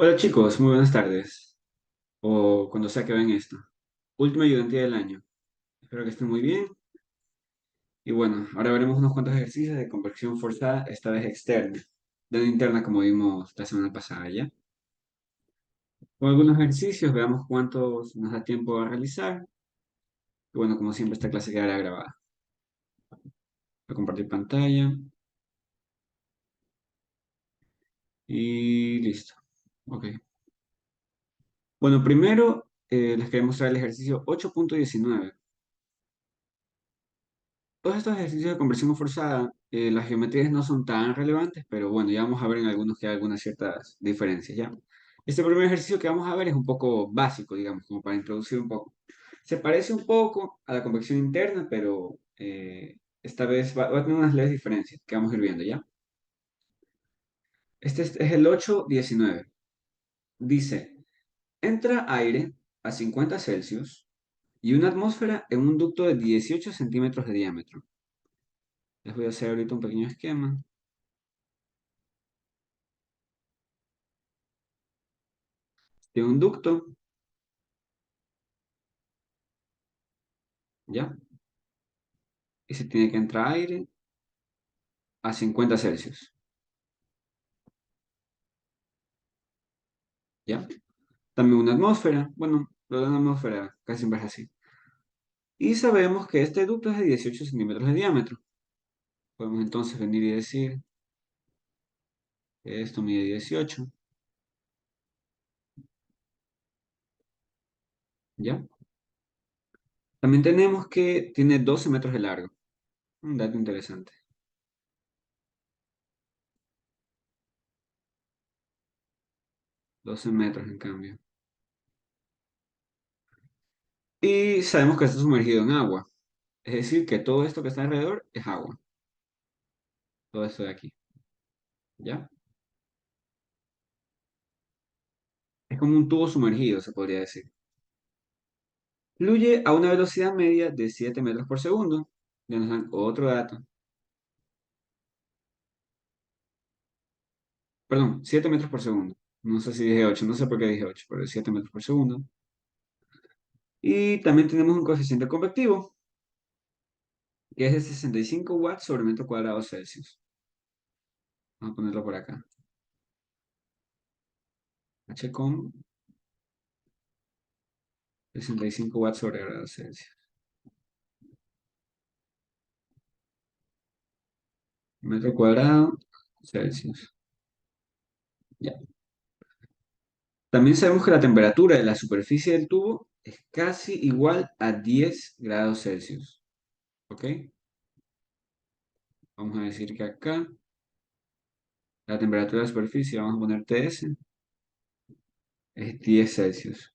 Hola chicos, muy buenas tardes. O cuando sea que ven esto. Último ayudante del año. Espero que estén muy bien. Y bueno, ahora veremos unos cuantos ejercicios de conversión forzada, esta vez externa. De no interna como vimos la semana pasada ya. Con algunos ejercicios, veamos cuántos nos da tiempo a realizar. Y bueno, como siempre, esta clase quedará grabada. Voy a compartir pantalla. Y listo. Ok. Bueno, primero les quería mostrar el ejercicio 8.19. Todos estos ejercicios de conversión forzada, las geometrías no son tan relevantes, pero bueno, ya vamos a ver en algunos que hay algunas ciertas diferencias, ¿ya? Este primer ejercicio que vamos a ver es un poco básico, digamos, como para introducir un poco. Se parece un poco a la convección interna, pero esta vez va a tener unas leves diferencias que vamos a ir viendo, ¿ya? Este es el 8.19. Dice, entra aire a 50 Celsius y una atmósfera en un ducto de 18 centímetros de diámetro. Les voy a hacer ahorita un pequeño esquema. De un ducto, ¿ya? Y se tiene que entrar aire a 50 Celsius, ¿ya? También una atmósfera, bueno, lo de una atmósfera casi siempre es así. Y sabemos que este ducto es de 18 centímetros de diámetro. Podemos entonces venir y decir que esto mide 18, ¿ya? También tenemos que tiene 12 metros de largo. Un dato interesante. 12 metros en cambio. Y sabemos que está sumergido en agua. Es decir, que todo esto que está alrededor es agua. Todo esto de aquí, ¿ya? Es como un tubo sumergido, se podría decir. Fluye a una velocidad media de 7 metros por segundo. Ya nos dan otro dato. Perdón, 7 metros por segundo. No sé si dije 8, no sé por qué dije 8, pero es 7 metros por segundo. Y también tenemos un coeficiente convectivo, que es de 65 watts sobre metro cuadrado Celsius. Vamos a ponerlo por acá. H con 65 watts sobre grado Celsius. Metro cuadrado Celsius. Ya. También sabemos que la temperatura de la superficie del tubo es casi igual a 10 grados Celsius. ¿Ok? Vamos a decir que acá la temperatura de la superficie, vamos a poner TS, es 10 Celsius.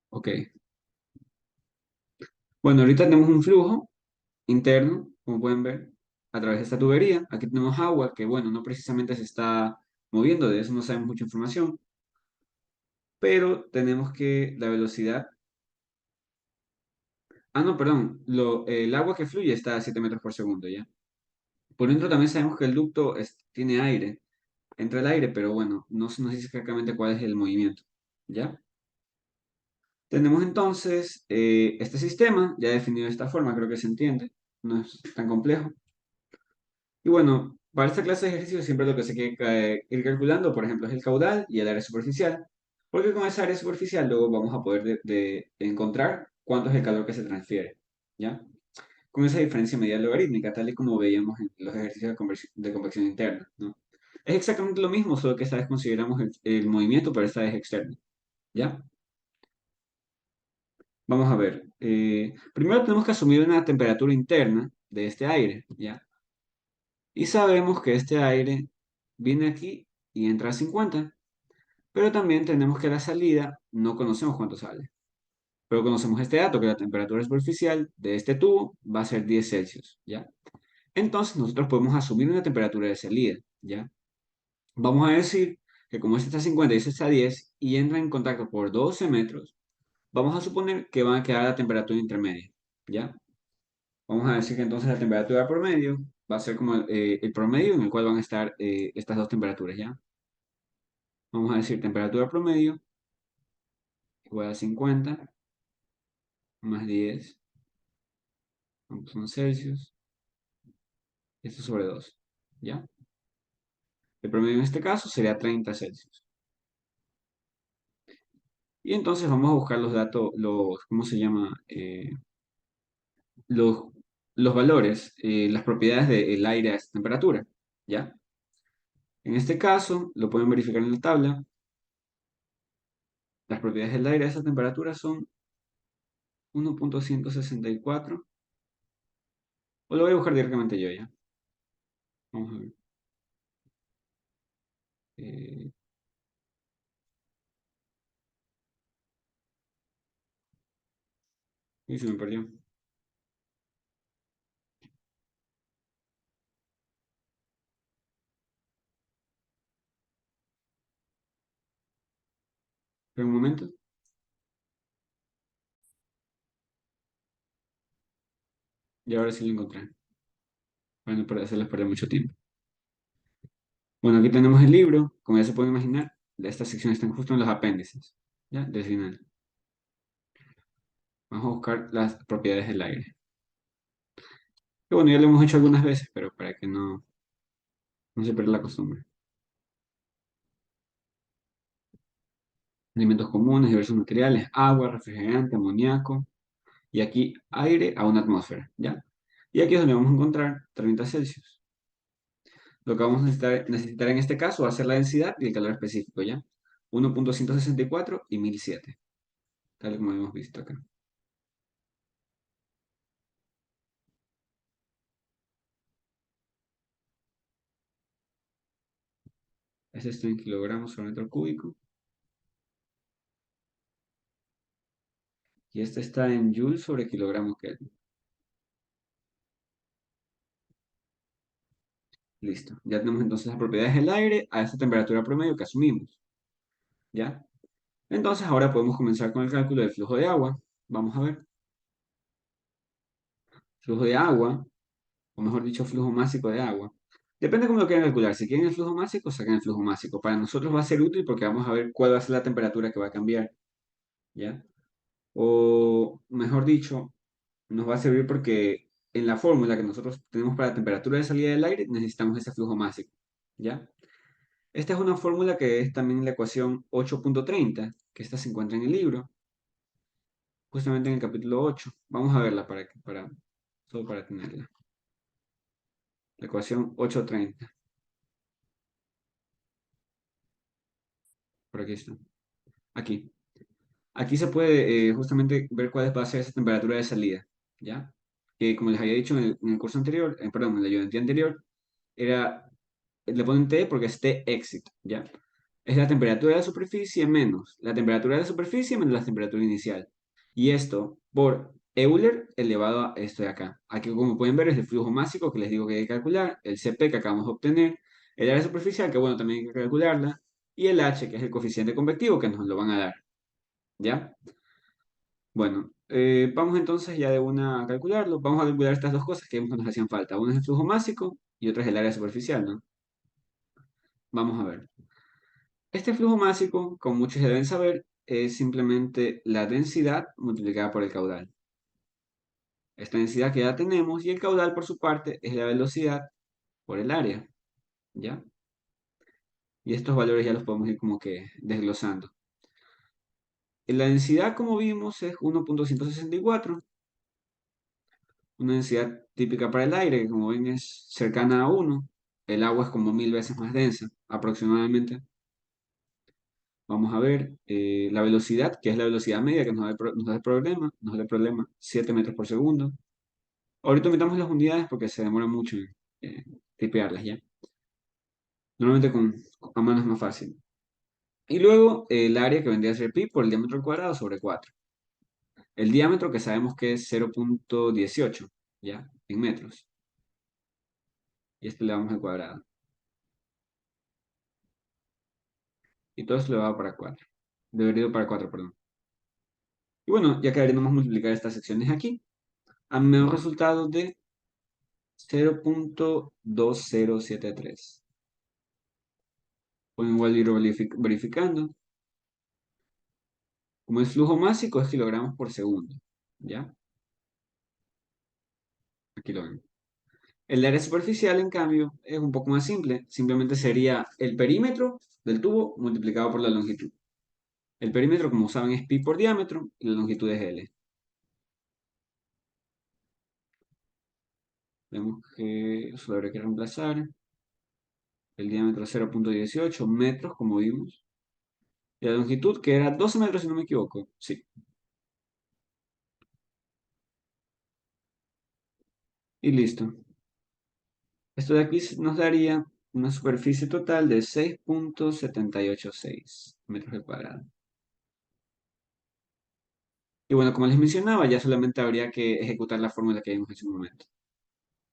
Ok. Bueno, ahorita tenemos un flujo interno, como pueden ver, a través de esta tubería. Aquí tenemos agua que, bueno, no precisamente se está moviendo, de eso no sabemos mucha información, pero tenemos que la velocidad... Ah, no, perdón, el agua que fluye está a 7 metros por segundo, ¿ya? Por dentro también sabemos que el ducto tiene aire, entra el aire, pero bueno, no se nos dice exactamente cuál es el movimiento, ¿ya? Tenemos entonces este sistema, ya definido de esta forma, creo que se entiende, no es tan complejo. Y bueno, para esta clase de ejercicios siempre lo que se quiere ir calculando, por ejemplo, es el caudal y el área superficial, porque con esa área superficial luego vamos a poder de encontrar cuánto es el calor que se transfiere, ¿ya? Con esa diferencia medida logarítmica, tal y como veíamos en los ejercicios de convección interna, ¿no? Es exactamente lo mismo, solo que esta vez consideramos el movimiento, pero esta vez externo, ¿ya? Vamos a ver. Primero tenemos que asumir una temperatura interna de este aire, ¿ya? Y sabemos que este aire viene aquí y entra a 50, pero también tenemos que la salida no conocemos cuánto sale. Pero conocemos este dato, que la temperatura superficial de este tubo va a ser 10 Celsius, ¿ya? Entonces nosotros podemos asumir una temperatura de salida, ¿ya? Vamos a decir que como este está a 50 y este está a 10 y entra en contacto por 12 metros, vamos a suponer que van a quedar a la temperatura intermedia, ¿ya? Vamos a decir que entonces la temperatura promedio va a ser como el promedio en el cual van a estar estas dos temperaturas, ¿ya? Vamos a decir temperatura promedio igual a 50 más 10, son Celsius, esto sobre 2, ¿ya? El promedio en este caso sería 30 Celsius. Y entonces vamos a buscar los datos, ¿cómo se llama? Los, los valores, las propiedades del aire a esta temperatura, ¿ya? En este caso, lo pueden verificar en la tabla. Las propiedades del aire a esa temperatura son 1.164. O lo voy a buscar directamente yo, ¿ya? Vamos a ver. Eh, y se me perdió. Espera un momento. Y ahora sí lo encontré. Para no hacerles perder mucho tiempo. Bueno, aquí tenemos el libro. Como ya se pueden imaginar, estas secciones están justo en los apéndices, ¿ya? Del final. Vamos a buscar las propiedades del aire. Que bueno, ya lo hemos hecho algunas veces, pero para que no se pierda la costumbre. Elementos comunes, diversos materiales, agua, refrigerante, amoníaco. Y aquí aire a una atmósfera, ¿ya? Y aquí es donde vamos a encontrar 30 Celsius. Lo que vamos a necesitar en este caso va a ser la densidad y el calor específico, ¿ya? 1.164 y 1007, tal como hemos visto acá. Este está en kilogramos sobre metro cúbico. Y este está en joules sobre kilogramo Kelvin. Listo. Ya tenemos entonces las propiedades del aire a esta temperatura promedio que asumimos, ¿ya? Entonces ahora podemos comenzar con el cálculo del flujo de agua. Vamos a ver. Flujo de agua, o mejor dicho, flujo másico de agua. Depende cómo lo quieran calcular. Si quieren el flujo másico, saquen el flujo másico. Para nosotros va a ser útil porque vamos a ver cuál va a ser la temperatura que va a cambiar, ¿ya? O mejor dicho, nos va a servir porque en la fórmula que nosotros tenemos para la temperatura de salida del aire necesitamos ese flujo másico, ¿ya? Esta es una fórmula que es también la ecuación 8.30, que esta se encuentra en el libro, justamente en el capítulo 8. Vamos a verla solo para tenerla. La ecuación 8.30. Por aquí está. Aquí. Aquí se puede justamente ver cuál va a ser esa temperatura de salida, ¿ya? Que como les había dicho en el curso anterior, perdón, en la ayudantía anterior, era, le ponen T porque es T exit, ¿ya? Es la temperatura de la superficie menos la temperatura de la superficie menos la temperatura inicial. Y esto por Euler elevado a esto de acá. Aquí, como pueden ver, es el flujo másico que les digo que hay que calcular, el CP que acabamos de obtener, el área superficial, que bueno, también hay que calcularla, y el H, que es el coeficiente convectivo, que nos lo van a dar, ¿ya? Bueno, vamos entonces ya de una a calcularlo. Vamos a calcular estas dos cosas que vimos que nos hacían falta. Una es el flujo másico y otra es el área superficial, ¿no? Vamos a ver. Este flujo másico, como muchos ya deben saber, es simplemente la densidad multiplicada por el caudal. Esta densidad que ya tenemos y el caudal, por su parte, es la velocidad por el área, ¿ya? Y estos valores ya los podemos ir como que desglosando. La densidad, como vimos, es 1.164. Una densidad típica para el aire, que como ven es cercana a 1. El agua es como 1000 veces más densa, aproximadamente. Vamos a ver la velocidad, que es la velocidad media que nos da el problema, 7 metros por segundo. Ahorita metamos las unidades porque se demora mucho en tipearlas ya. Normalmente a mano es más fácil. Y luego el área que vendría a ser pi por el diámetro al cuadrado sobre 4. El diámetro que sabemos que es 0.18, ¿ya? En metros. Y esto le damos al cuadrado. Y todo esto le va para 4. Dividido para 4, perdón. Y bueno, ya quedaría nomás multiplicar estas secciones aquí. A mí me da un resultado de 0.2073. Pueden igual ir verificando. Como es flujo másico, es kilogramos por segundo. ¿Ya? Aquí lo ven. El área superficial, en cambio, es un poco más simple. Simplemente sería el perímetro del tubo multiplicado por la longitud. El perímetro, como saben, es pi por diámetro y la longitud es L. Vemos que solo habría que reemplazar el diámetro 0,18 metros, como vimos, y la longitud, que era 12 metros, si no me equivoco. Sí, y listo. Esto de aquí nos daría una superficie total de 6,786 metros al cuadrado. Y bueno, como les mencionaba, ya solamente habría que ejecutar la fórmula que vimos hace un momento.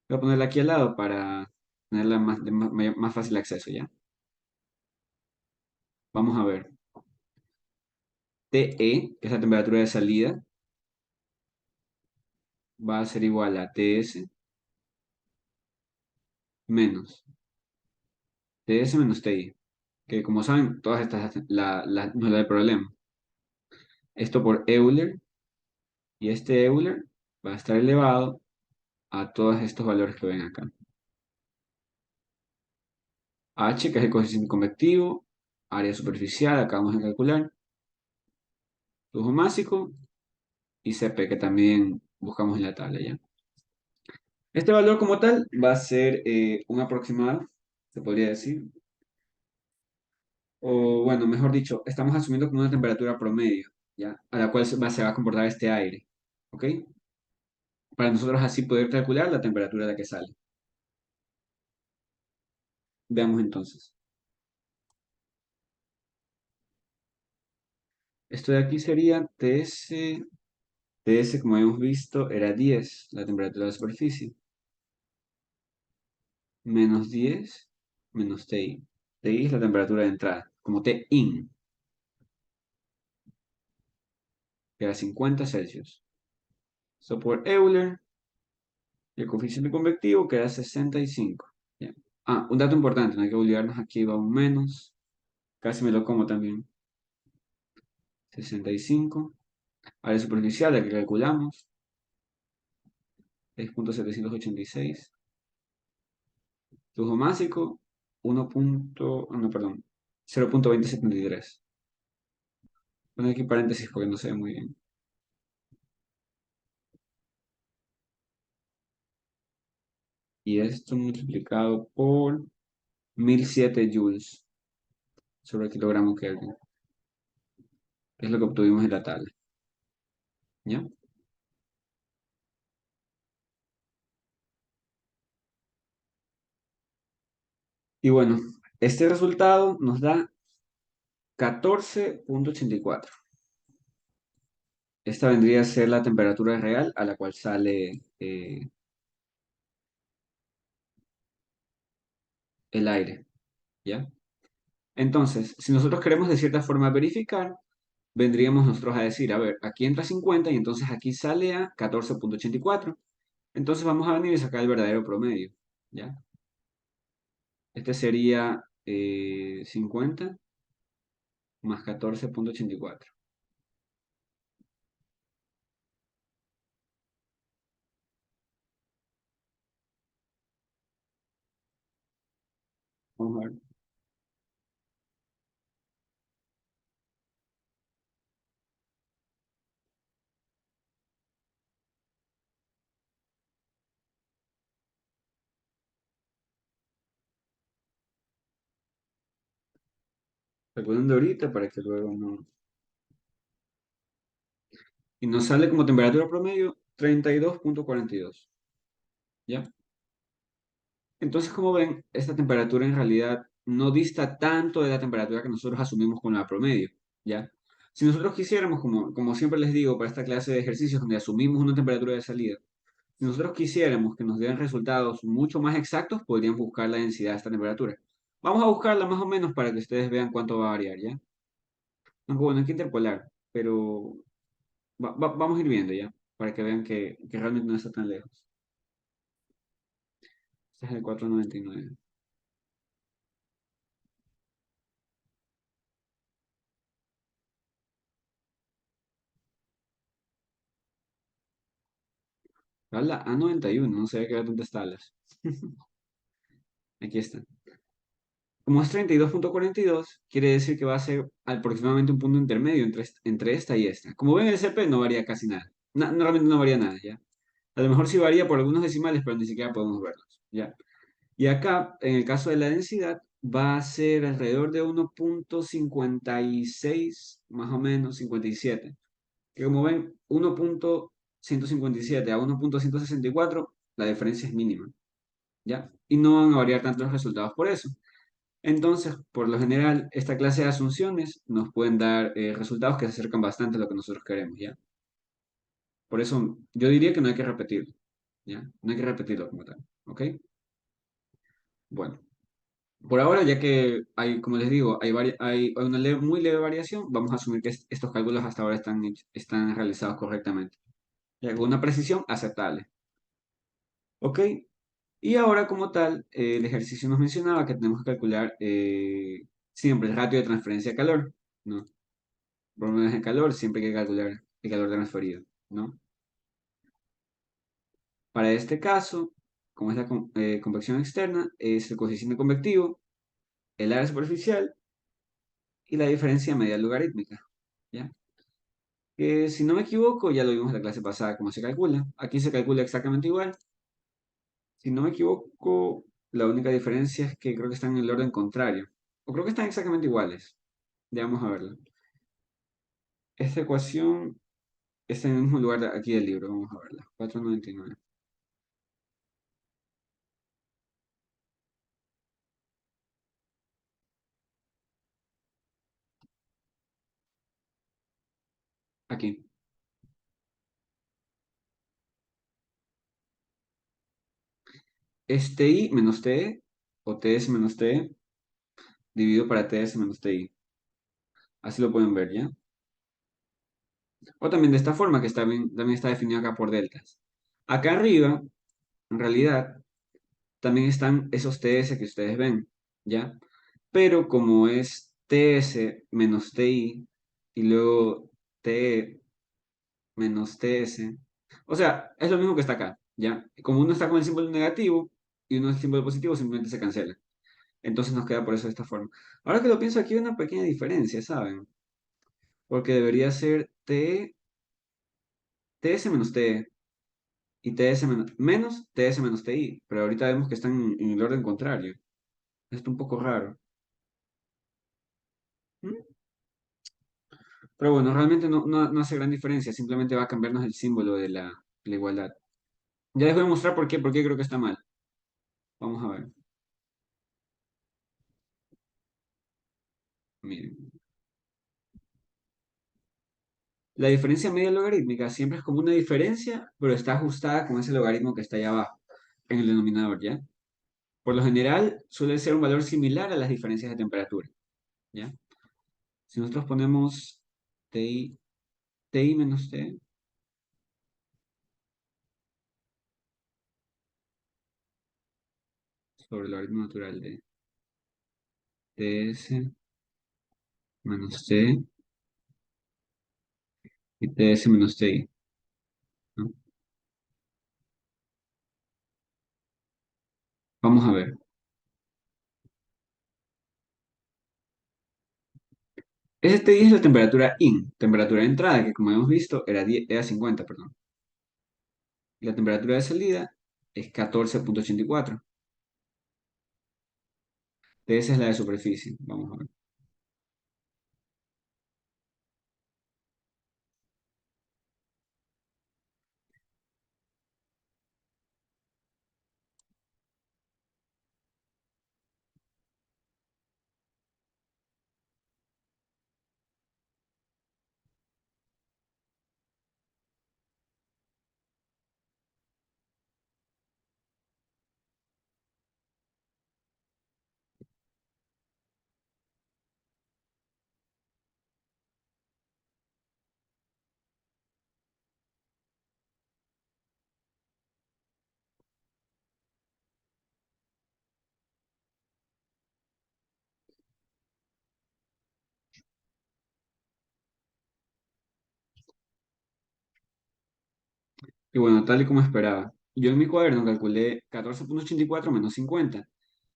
Voy a ponerla aquí al lado para tenerla más fácil acceso, ¿ya? Vamos a ver. TE, que es la temperatura de salida, va a ser igual a TS menos TS menos TI. Que como saben, todas estas no es el problema. Esto por Euler, y este Euler va a estar elevado a todos estos valores que ven acá. H, que es el coeficiente convectivo, área superficial, acabamos de calcular, flujo másico, y CP, que también buscamos en la tabla, ¿ya? Este valor como tal va a ser un aproximado, se podría decir, o bueno, mejor dicho, estamos asumiendo como una temperatura promedio, ¿ya? A la cual se va a comportar este aire, ¿ok? Para nosotros así poder calcular la temperatura a la que sale. Veamos entonces. Esto de aquí sería TS como hemos visto, era 10, la temperatura de la superficie, menos 10 menos TI. TI es la temperatura de entrada, como T in, que era 50 Celsius. Esto por Euler, y el coeficiente convectivo que era 65. Ya. Ah, un dato importante, no hay que olvidarnos, aquí va un menos, casi me lo como también. 65. Área superficial, la que calculamos, 6,786. Flujo másico, 1. No, perdón, 0,2073. Pongo aquí paréntesis porque no se ve muy bien. Y esto multiplicado por 1007 joules sobre el kilogramo Kelvin, que es lo que obtuvimos en la tabla. ¿Ya? Y bueno, este resultado nos da 14,84. Esta vendría a ser la temperatura real a la cual sale el aire. ¿Ya? Entonces, si nosotros queremos de cierta forma verificar, vendríamos nosotros a decir, a ver, aquí entra 50 y entonces aquí sale a 14,84. Entonces vamos a venir y sacar el verdadero promedio. ¿Ya? Este sería 50 más 14,84. Vamos a ver. Calculando ahorita para que luego no... Y nos sale como temperatura promedio 32,42. ¿Ya? Entonces, como ven, esta temperatura en realidad no dista tanto de la temperatura que nosotros asumimos con la promedio, ¿ya? Si nosotros quisiéramos, como siempre les digo para esta clase de ejercicios donde asumimos una temperatura de salida, si nosotros quisiéramos que nos dieran resultados mucho más exactos, podríamos buscar la densidad de esta temperatura. Vamos a buscarla más o menos para que ustedes vean cuánto va a variar, ¿ya? Aunque bueno, hay que interpolar, pero vamos a ir viendo, ¿ya? Para que vean que realmente no está tan lejos. Este es el 499. La A91, no sé qué dónde está las. Aquí está. Como es 32,42, quiere decir que va a ser aproximadamente un punto intermedio entre esta y esta. Como ven, el CP no varía casi nada. No, realmente no varía nada, ¿ya? A lo mejor sí varía por algunos decimales, pero ni siquiera podemos verlos, ¿ya? Y acá, en el caso de la densidad, va a ser alrededor de 1,56, más o menos, 57. Que como ven, 1,157 a 1,164, la diferencia es mínima, ¿ya? Y no van a variar tanto los resultados por eso. Entonces, por lo general, esta clase de asunciones nos pueden dar resultados que se acercan bastante a lo que nosotros queremos, ¿ya? Por eso, yo diría que no hay que repetirlo, ¿ya? No hay que repetirlo como tal, ¿ok? Bueno, por ahora, ya que hay, como les digo, hay una muy leve variación, vamos a asumir que estos cálculos hasta ahora están realizados correctamente, ya con una precisión aceptable, ¿ok? Y ahora, como tal, el ejercicio nos mencionaba que tenemos que calcular siempre el ratio de transferencia de calor, ¿no? Volúmenes de calor, siempre hay que calcular el calor transferido, ¿no? Para este caso, como es la convección externa, es el coeficiente convectivo, el área superficial y la diferencia media logarítmica, ¿ya? Que si no me equivoco, ya lo vimos en la clase pasada, cómo se calcula. Aquí se calcula exactamente igual. Si no me equivoco, la única diferencia es que creo que están en el orden contrario. O creo que están exactamente iguales. Ya vamos a verlo. Esta ecuación está en el mismo lugar de aquí del libro. Vamos a verla. 499. Aquí. Es TI menos TE o TS menos TE dividido para TS menos TI. Así lo pueden ver, ¿ya? O también de esta forma, que también está definido acá por deltas. Acá arriba, en realidad, también están esos TS que ustedes ven, ¿ya? Pero como es TS menos TI y luego TE menos TS, o sea, es lo mismo que está acá, ¿ya? Como uno está con el símbolo negativo y uno es el símbolo positivo, simplemente se cancela. Entonces nos queda por eso de esta forma. Ahora que lo pienso, aquí hay una pequeña diferencia, ¿saben? Porque debería ser TS menos TE y TS menos TS menos TI, pero ahorita vemos que están en el orden contrario. Esto es un poco raro. ¿Mm? Pero bueno, realmente no hace gran diferencia, simplemente va a cambiarnos el símbolo de la igualdad. Ya les voy a mostrar por qué creo que está mal. Vamos a ver. Miren. La diferencia media logarítmica siempre es como una diferencia, pero está ajustada con ese logaritmo que está ahí abajo, en el denominador, ¿ya? Por lo general, suele ser un valor similar a las diferencias de temperatura, ¿ya? Si nosotros ponemos TI menos T sobre el logaritmo natural de TS menos T y TS menos TI, ¿no? Vamos a ver. Ese TI es la temperatura temperatura de entrada, que como hemos visto era 50, perdón. Y la temperatura de salida es 14,84. TS es la de superficie. Vamos a ver. Y bueno, tal y como esperaba. Yo en mi cuaderno calculé 14,84 menos 50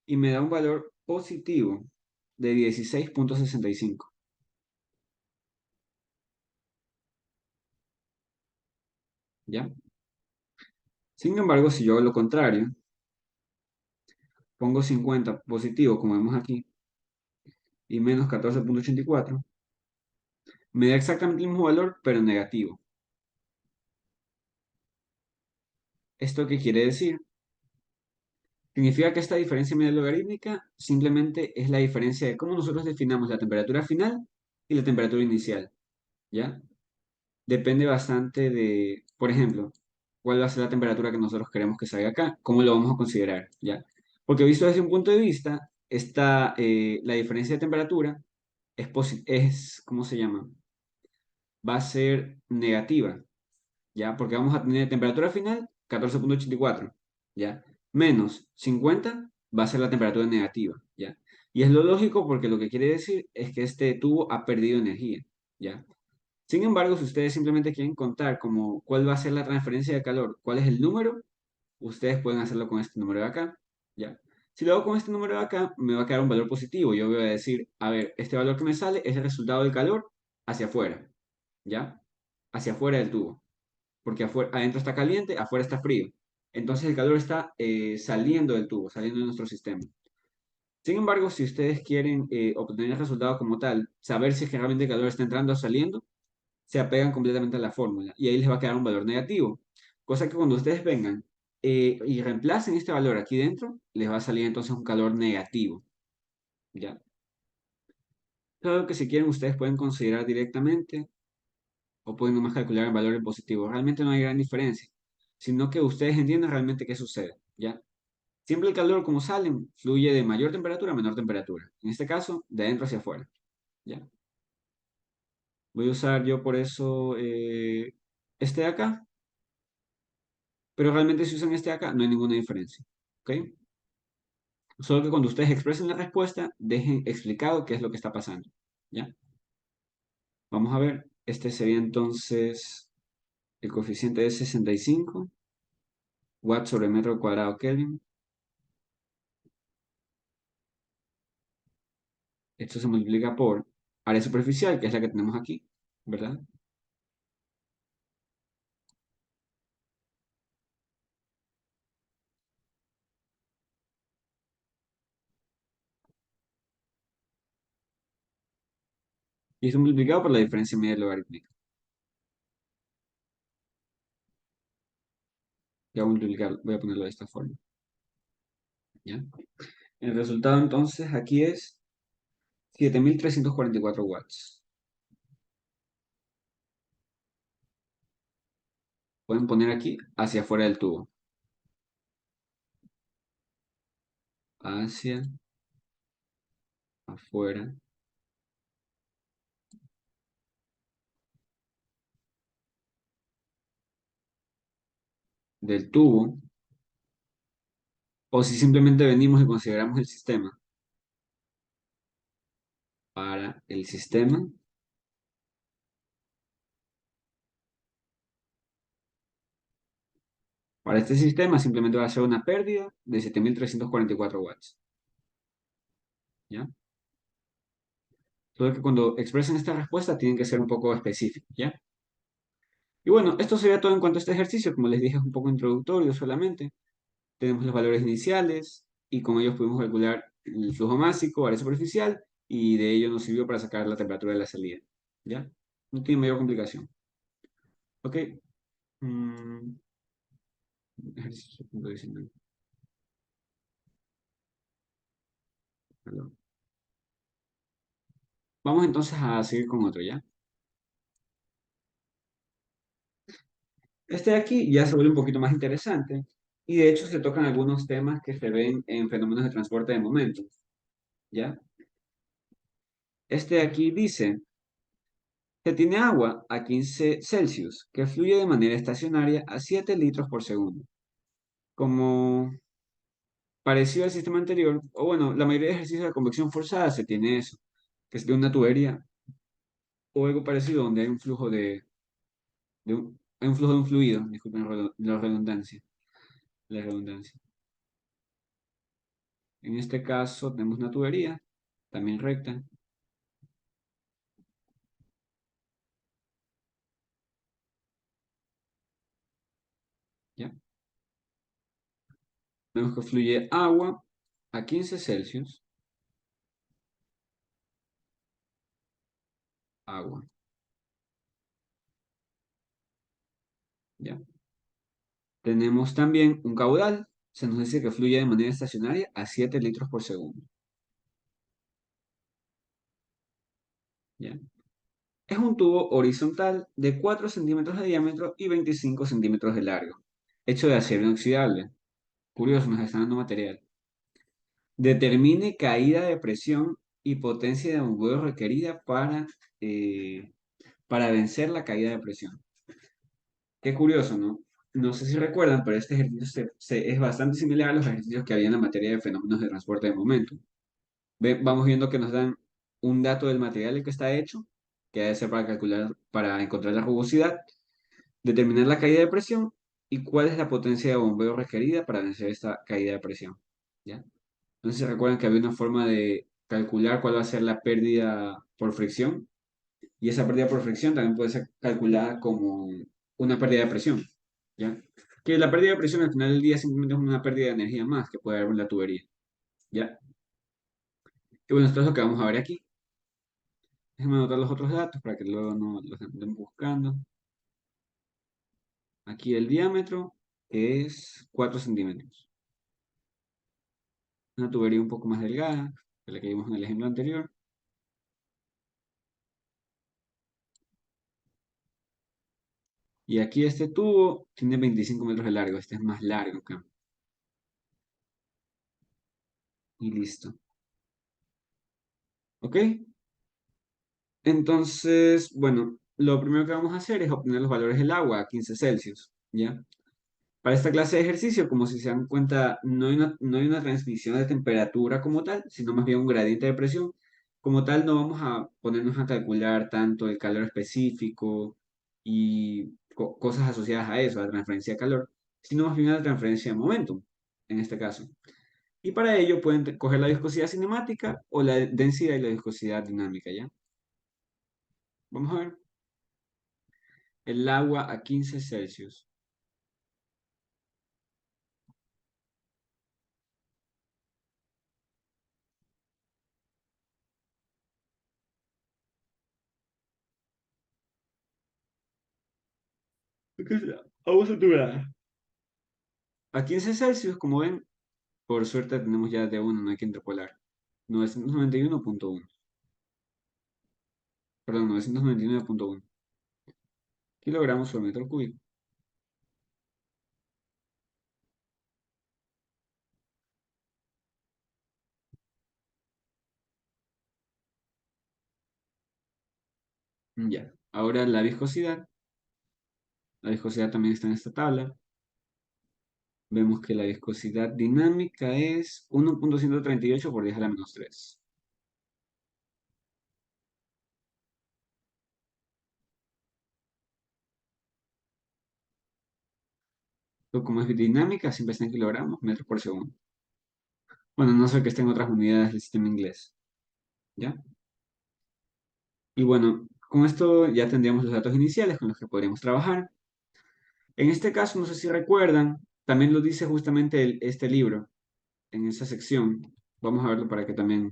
y me da un valor positivo de 16,65. ¿Ya? Sin embargo, si yo hago lo contrario, pongo 50 positivo, como vemos aquí, y menos 14,84, me da exactamente el mismo valor, pero negativo. ¿Esto qué quiere decir? Significa que esta diferencia media logarítmica simplemente es la diferencia de cómo nosotros definamos la temperatura final y la temperatura inicial, ¿ya? Depende bastante de, por ejemplo, cuál va a ser la temperatura que nosotros queremos que salga acá, cómo lo vamos a considerar, ¿ya? Porque visto desde un punto de vista, la diferencia de temperatura ¿cómo se llama? Va a ser negativa, ¿ya? Porque vamos a tener temperatura final 14,84, ¿ya? Menos 50 va a ser la temperatura negativa, ¿ya? Y es lo lógico porque lo que quiere decir es que este tubo ha perdido energía, ¿ya? Sin embargo, si ustedes simplemente quieren contar como cuál va a ser la transferencia de calor, cuál es el número, ustedes pueden hacerlo con este número de acá, ¿ya? Si lo hago con este número de acá, me va a quedar un valor positivo. Yo voy a decir, a ver, este valor que me sale es el resultado del calor hacia afuera, ¿ya? Hacia afuera del tubo, porque adentro está caliente, afuera está frío. Entonces el calor está saliendo del tubo, saliendo de nuestro sistema. Sin embargo, si ustedes quieren obtener el resultado como tal, saber si es que realmente el calor está entrando o saliendo, se apegan completamente a la fórmula y ahí les va a quedar un valor negativo. Cosa que cuando ustedes vengan y reemplacen este valor aquí dentro, les va a salir entonces un calor negativo, ¿ya? Claro que si quieren ustedes pueden considerar directamente o pueden nomás calcular el valor en positivo. Realmente no hay gran diferencia, sino que ustedes entienden realmente qué sucede, ¿ya? Siempre el calor, como salen, fluye de mayor temperatura a menor temperatura. En este caso, de adentro hacia afuera, ¿ya? Voy a usar yo por eso este de acá, pero realmente si usan este de acá no hay ninguna diferencia, ¿ok? Solo que cuando ustedes expresen la respuesta, dejen explicado qué es lo que está pasando, ¿ya? Vamos a ver, este sería entonces el coeficiente de 65 watts sobre metro cuadrado Kelvin. Esto se multiplica por área superficial, que es la que tenemos aquí, ¿verdad? Y esto multiplicado por la diferencia media logarítmica. Ya voy a multiplicar, voy a ponerlo de esta forma, ¿ya? El resultado entonces aquí es 7.344 watts. Pueden poner aquí hacia afuera del tubo. Hacia afuera del tubo. O si simplemente venimos y consideramos el sistema. Para el sistema, para este sistema simplemente va a ser una pérdida de 7.344 watts, ¿ya? Solo que cuando expresen esta respuesta tienen que ser un poco específicos, ¿ya? Y bueno, esto sería todo en cuanto a este ejercicio. Como les dije, es un poco introductorio solamente. Tenemos los valores iniciales y con ellos pudimos calcular el flujo másico, área superficial, y de ello nos sirvió para sacar la temperatura de la salida, ¿ya? No tiene mayor complicación. Ok. Mm, ejercicio 19. Perdón. Vamos entonces a seguir con otro, ¿ya? Este de aquí ya se vuelve un poquito más interesante y de hecho se tocan algunos temas que se ven en fenómenos de transporte de momentos, ¿ya? Este de aquí dice que tiene agua a 15 Celsius que fluye de manera estacionaria a 7 litros por segundo. Como parecido al sistema anterior, o bueno, la mayoría de ejercicios de convección forzada se tiene eso, que es de una tubería o algo parecido donde hay un flujo hay un flujo de un fluido, disculpen la redundancia, la redundancia. En este caso tenemos una tubería, también recta, ¿ya? Vemos que fluye agua a 15 Celsius, agua, ¿ya? Tenemos también un caudal, se nos dice que fluye de manera estacionaria a 7 litros por segundo, ¿ya? Es un tubo horizontal de 4 centímetros de diámetro y 25 centímetros de largo, hecho de acero inoxidable. Curioso, nos está dando material. Determine caída de presión y potencia de bombeo requerida eh, para vencer la caída de presión. Qué curioso, ¿no? No sé si recuerdan, pero este ejercicio es bastante similar a los ejercicios que había en la materia de fenómenos de transporte de momento. Vamos viendo que nos dan un dato del material en que está hecho, que debe ser para calcular, para encontrar la rugosidad, determinar la caída de presión y cuál es la potencia de bombeo requerida para vencer esta caída de presión. ¿Ya? No sé si recuerdan que había una forma de calcular cuál va a ser la pérdida por fricción, y esa pérdida por fricción también puede ser calculada como una pérdida de presión, ¿ya? Que la pérdida de presión al final del día simplemente es una pérdida de energía más que puede haber en la tubería, ¿ya? Y bueno, esto es lo que vamos a ver aquí. Déjenme anotar los otros datos para que luego no los andemos buscando. Aquí el diámetro es 4 centímetros. Una tubería un poco más delgada que la que vimos en el ejemplo anterior. Y aquí este tubo tiene 25 metros de largo. Este es más largo acá. Y listo. ¿Ok? Entonces, bueno, lo primero que vamos a hacer es obtener los valores del agua a 15 Celsius, ¿ya? Para esta clase de ejercicio, como si se dan cuenta, no hay una transmisión de temperatura como tal, sino más bien un gradiente de presión. Como tal, no vamos a ponernos a calcular tanto el calor específico y cosas asociadas a eso, a la transferencia de calor, sino más bien a la transferencia de momentum, en este caso. Y para ello pueden coger la viscosidad cinemática o la densidad y la viscosidad dinámica, ¿ya? Vamos a ver. El agua a 15 Celsius. ¿Qué es agua saturada? A 15 Celsius, como ven, por suerte tenemos ya de uno, no hay que interpolar. 991,1. Perdón, 999,1 kilogramos por metro cúbico. Ya. Ahora la viscosidad. La viscosidad también está en esta tabla. Vemos que la viscosidad dinámica es 1,138 por 10 a la menos 3. Como es dinámica, siempre está en kilogramos, metros por segundo. Bueno, no sé que esté en otras unidades del sistema inglés. ¿Ya? Y bueno, con esto ya tendríamos los datos iniciales con los que podríamos trabajar. En este caso, no sé si recuerdan, también lo dice justamente este libro, en esa sección. Vamos a verlo para que también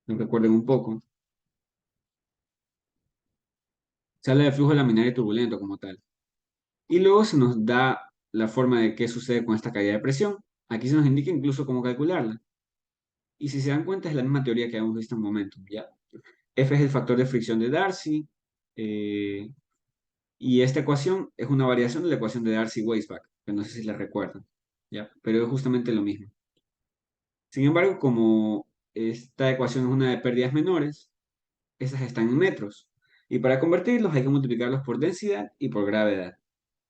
lo recuerden un poco. Se habla de flujo laminar y turbulento como tal. Y luego se nos da la forma de qué sucede con esta caída de presión. Aquí se nos indica incluso cómo calcularla. Y si se dan cuenta, es la misma teoría que hemos visto en un momento, ¿ya? F es el factor de fricción de Darcy. eh, y esta ecuación es una variación de la ecuación de Darcy-Weisbach, que no sé si la recuerdan, ¿ya? Pero es justamente lo mismo. Sin embargo, como esta ecuación es una de pérdidas menores, esas están en metros. Y para convertirlos hay que multiplicarlos por densidad y por gravedad,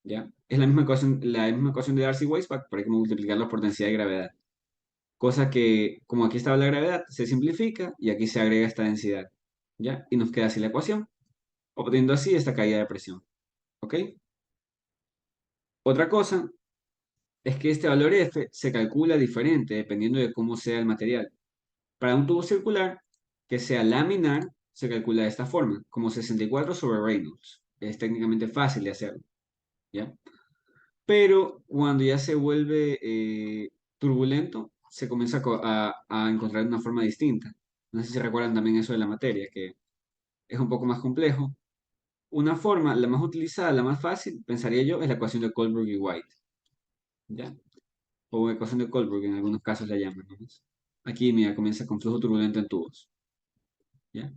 ¿ya? Es la misma ecuación de Darcy-Weisbach, pero hay que multiplicarlos por densidad y gravedad. Cosa que, como aquí estaba la gravedad, se simplifica y aquí se agrega esta densidad, ¿ya? Y nos queda así la ecuación, obteniendo así esta caída de presión, ¿ok? Otra cosa es que este valor F se calcula diferente dependiendo de cómo sea el material. Para un tubo circular que sea laminar, se calcula de esta forma, como 64 sobre Reynolds. Es técnicamente fácil de hacerlo, ¿ya? Pero cuando ya se vuelve turbulento, se comienza a encontrar una forma distinta. No sé si recuerdan también eso de la materia, que es un poco más complejo. Una forma, la más utilizada, la más fácil, pensaría yo, es la ecuación de Kohlberg y White, ¿ya? O ecuación de Kohlberg en algunos casos la llaman, ¿no? Aquí, mira, comienza con flujo turbulento en tubos, ¿ya?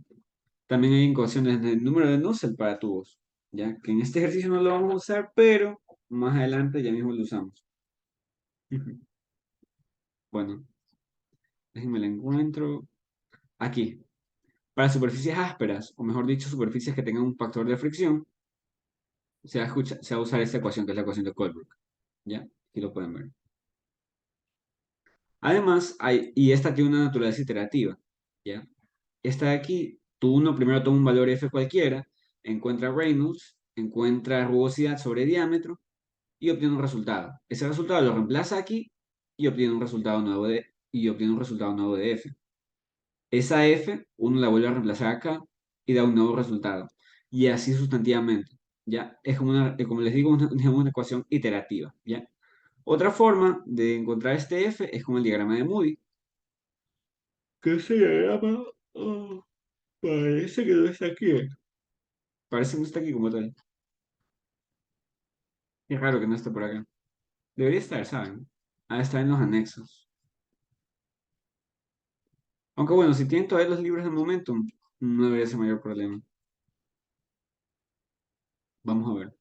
También hay ecuaciones de número de Nusselt para tubos, ¿ya? Que en este ejercicio no lo vamos a usar, pero más adelante ya mismo lo usamos. Ujú. Bueno, déjenme la encuentro. Aquí, para superficies ásperas, o mejor dicho, superficies que tengan un factor de fricción, se va a usar esta ecuación, que es la ecuación de Kohlberg, ¿ya? Aquí lo pueden ver. Además, y esta tiene una naturaleza iterativa, ¿ya? Esta de aquí, uno primero toma un valor f cualquiera, encuentra Reynolds, encuentra rugosidad sobre diámetro y obtiene un resultado. Ese resultado lo reemplaza aquí y obtiene un resultado nuevo de f. Esa f, uno la vuelve a reemplazar acá y da un nuevo resultado. Y así sustantivamente, ¿ya? Es como como les digo, digamos, una ecuación iterativa, ¿ya? Otra forma de encontrar este f es con el diagrama de Moody. ¿Qué se llama? Oh, parece que no está aquí. Parece que no está aquí como tal. Es raro que no esté por acá. Debería estar, ¿saben? Ah, está en los anexos. Aunque bueno, si tienen todavía los libros de Momentum, no debería ser mayor problema. Vamos a ver.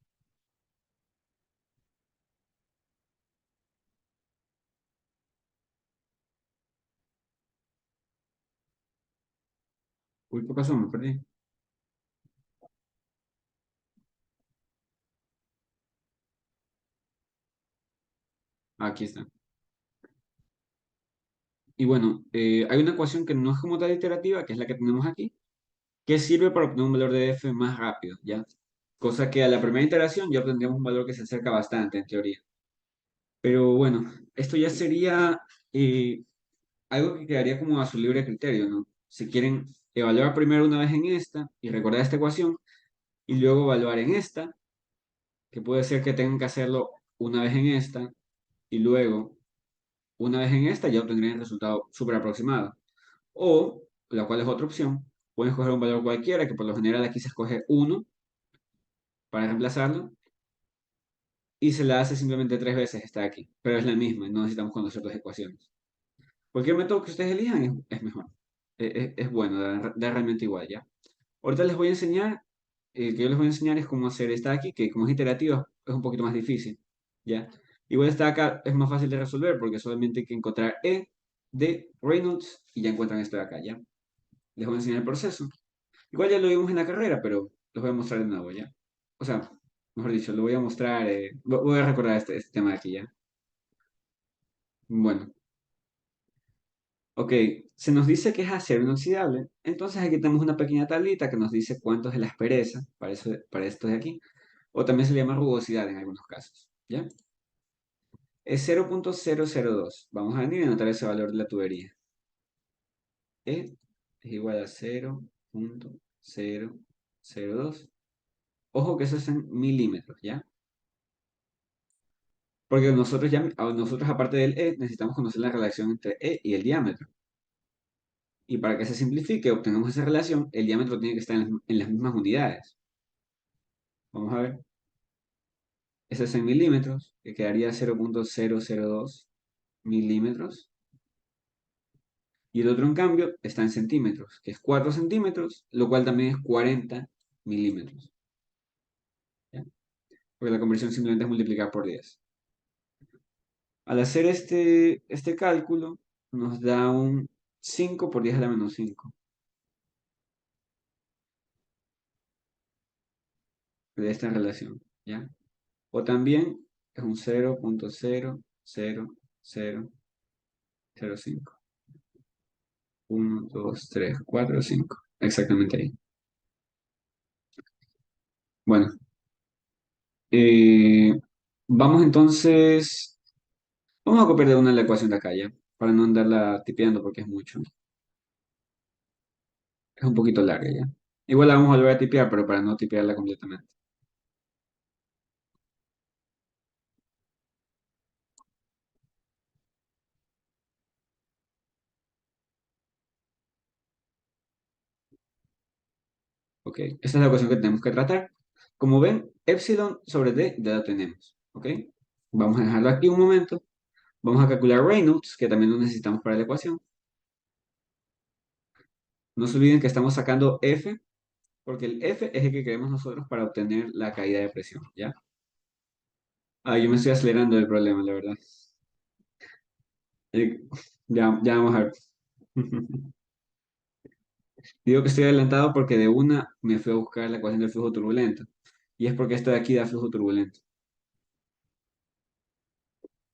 Uy, ¿qué pasó? Me perdí. Aquí está. Y bueno, hay una ecuación que no es como tal iterativa, que es la que tenemos aquí, que sirve para obtener un valor de f más rápido, ¿ya? Cosa que a la primera iteración ya obtendríamos un valor que se acerca bastante, en teoría. Pero bueno, esto ya sería eh, algo que quedaría como a su libre criterio, ¿no? Si quieren evaluar primero una vez en esta y recordar esta ecuación, y luego evaluar en esta, que puede ser que tengan que hacerlo una vez en esta, y luego una vez en esta ya obtendrían el resultado súper aproximado. O, la cual es otra opción, pueden escoger un valor cualquiera, que por lo general aquí se escoge uno para reemplazarlo, y se la hace simplemente tres veces, está aquí, pero es la misma, no necesitamos conocer las ecuaciones. Cualquier método que ustedes elijan es mejor, es bueno, da realmente igual, ¿ya? Ahorita les voy a enseñar, que yo les voy a enseñar es cómo hacer esta aquí, que como es iterativa es un poquito más difícil, ¿ya? Igual esta acá es más fácil de resolver porque solamente hay que encontrar E de Reynolds y ya encuentran esto de acá, ¿ya? Les voy a enseñar el proceso. Igual ya lo vimos en la carrera, pero los voy a mostrar de nuevo, ¿ya? O sea, mejor dicho, lo voy a mostrar, voy a recordar este tema de aquí, ¿ya? Bueno, ok, se nos dice que es acero inoxidable, entonces aquí tenemos una pequeña tablita que nos dice cuánto es la aspereza para, eso, para esto de aquí, o también se le llama rugosidad en algunos casos, ¿ya? Es 0,002. Vamos a venir a anotar ese valor de la tubería. E es igual a 0,002. Ojo que eso es en milímetros, ¿ya? Porque nosotros aparte del E, necesitamos conocer la relación entre E y el diámetro. Y para que se simplifique, obtengamos esa relación, el diámetro tiene que estar en las mismas unidades. Vamos a ver. Ese es en milímetros, que quedaría 0,002 milímetros. Y el otro, en cambio, está en centímetros, que es 4 centímetros, lo cual también es 40 milímetros, ¿ya? Porque la conversión simplemente es multiplicar por 10. Al hacer este cálculo, nos da un 5 por 10 a la menos 5 de esta relación, ¿ya? O también es un 0,00005. 1, 2, 3, 4, 5. Exactamente ahí. Bueno, Vamos entonces, vamos a copiar de una la ecuación de acá ya, para no andarla tipeando porque es mucho. Es un poquito larga ya. Igual la vamos a volver a tipear, pero para no tipearla completamente. Ok, esta es la ecuación que tenemos que tratar. Como ven, epsilon sobre d ya la tenemos. Ok, vamos a dejarlo aquí un momento. Vamos a calcular Reynolds, que también lo necesitamos para la ecuación. No se olviden que estamos sacando F, porque el F es el que queremos nosotros para obtener la caída de presión, ¿ya? Ah, yo me estoy acelerando el problema, la verdad. Eh, ya vamos a ver. Digo que estoy adelantado porque de una me fui a buscar la ecuación del flujo turbulento. Y es porque esto de aquí da flujo turbulento.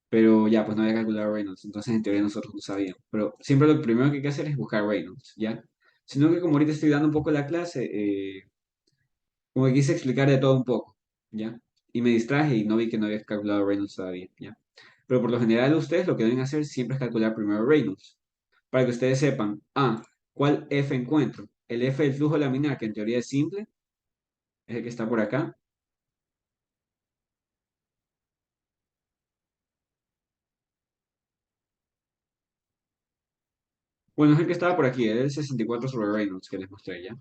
Pero ya, pues no había calculado Reynolds. Entonces, en teoría, nosotros no sabíamos. Pero siempre lo primero que hay que hacer es buscar Reynolds, ¿ya? Sino que como ahorita estoy dando un poco la clase, como que quise explicar de todo un poco, ¿ya? Y me distraje y no vi que no había calculado Reynolds todavía, ¿ya? Pero por lo general, ustedes lo que deben hacer siempre es calcular primero Reynolds. Para que ustedes sepan, ¿cuál F encuentro? El F del flujo laminar, que en teoría es simple, es el que está por acá. Bueno, es el que estaba por aquí, es el 64 sobre Reynolds que les mostré ya.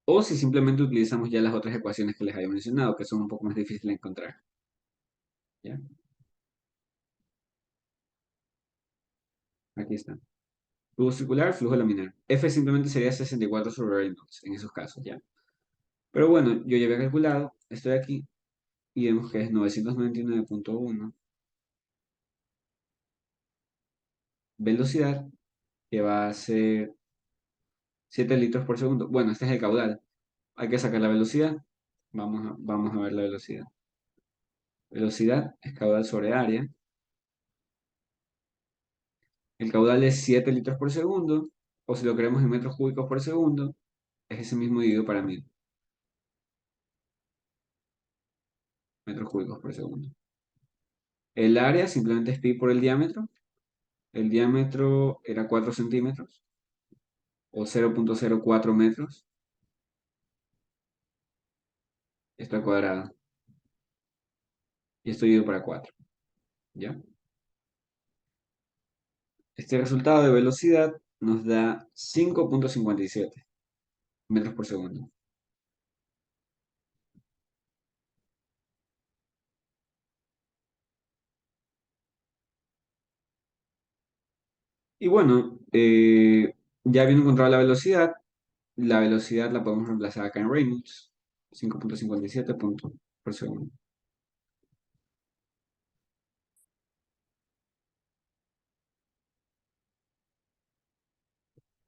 O si simplemente utilizamos ya las otras ecuaciones que les había mencionado, que son un poco más difíciles de encontrar. ¿Ya? Aquí está. Flujo circular, flujo laminar. F simplemente sería 64 sobre Reynolds en esos casos, ¿ya? Pero bueno, yo ya había calculado, estoy aquí y vemos que es 999,1 velocidad, que va a ser 7 litros por segundo. Bueno, este es el caudal. Hay que sacar la velocidad. Vamos a ver la velocidad. Velocidad es caudal sobre área. El caudal es 7 litros por segundo, o si lo queremos en metros cúbicos por segundo, es ese mismo dividido para 1000 metros cúbicos por segundo. El área simplemente es pi por el diámetro. El diámetro era 4 centímetros o 0,04 metros. Esto al cuadrado. Y esto dividido para 4. ¿Ya? Este resultado de velocidad nos da 5,57 metros por segundo. Y bueno, ya habiendo encontrado la velocidad la podemos reemplazar acá en Reynolds. 5,57 puntos por segundo.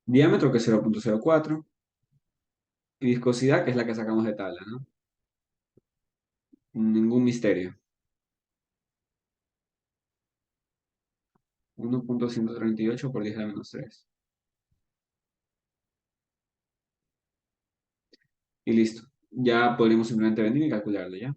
Diámetro que es 0,04 y viscosidad que es la que sacamos de tabla, ¿no? Ningún misterio. 1,138 por 10 a la menos 3. Y listo. Ya podremos simplemente venir y calcularlo, ¿ya?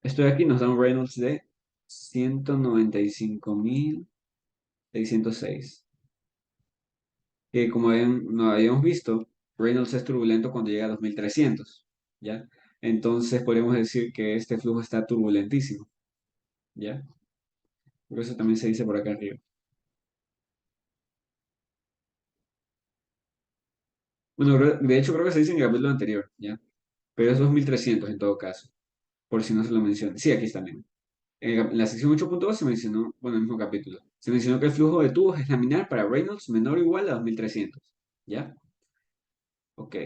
Esto de aquí nos da un Reynolds de 195,606. Que como no habíamos visto, Reynolds es turbulento cuando llega a 2300, ¿ya? Entonces podríamos decir que este flujo está turbulentísimo, ¿ya? Por eso también se dice por acá arriba. Bueno, de hecho creo que se dice en el capítulo anterior, ¿ya? Pero es 2300 en todo caso, por si no se lo menciona. Sí, aquí está también. En la sección 8,2 se mencionó, bueno, el mismo capítulo, se mencionó que el flujo de tubos es laminar para Reynolds menor o igual a 2300, ¿ya? Ok,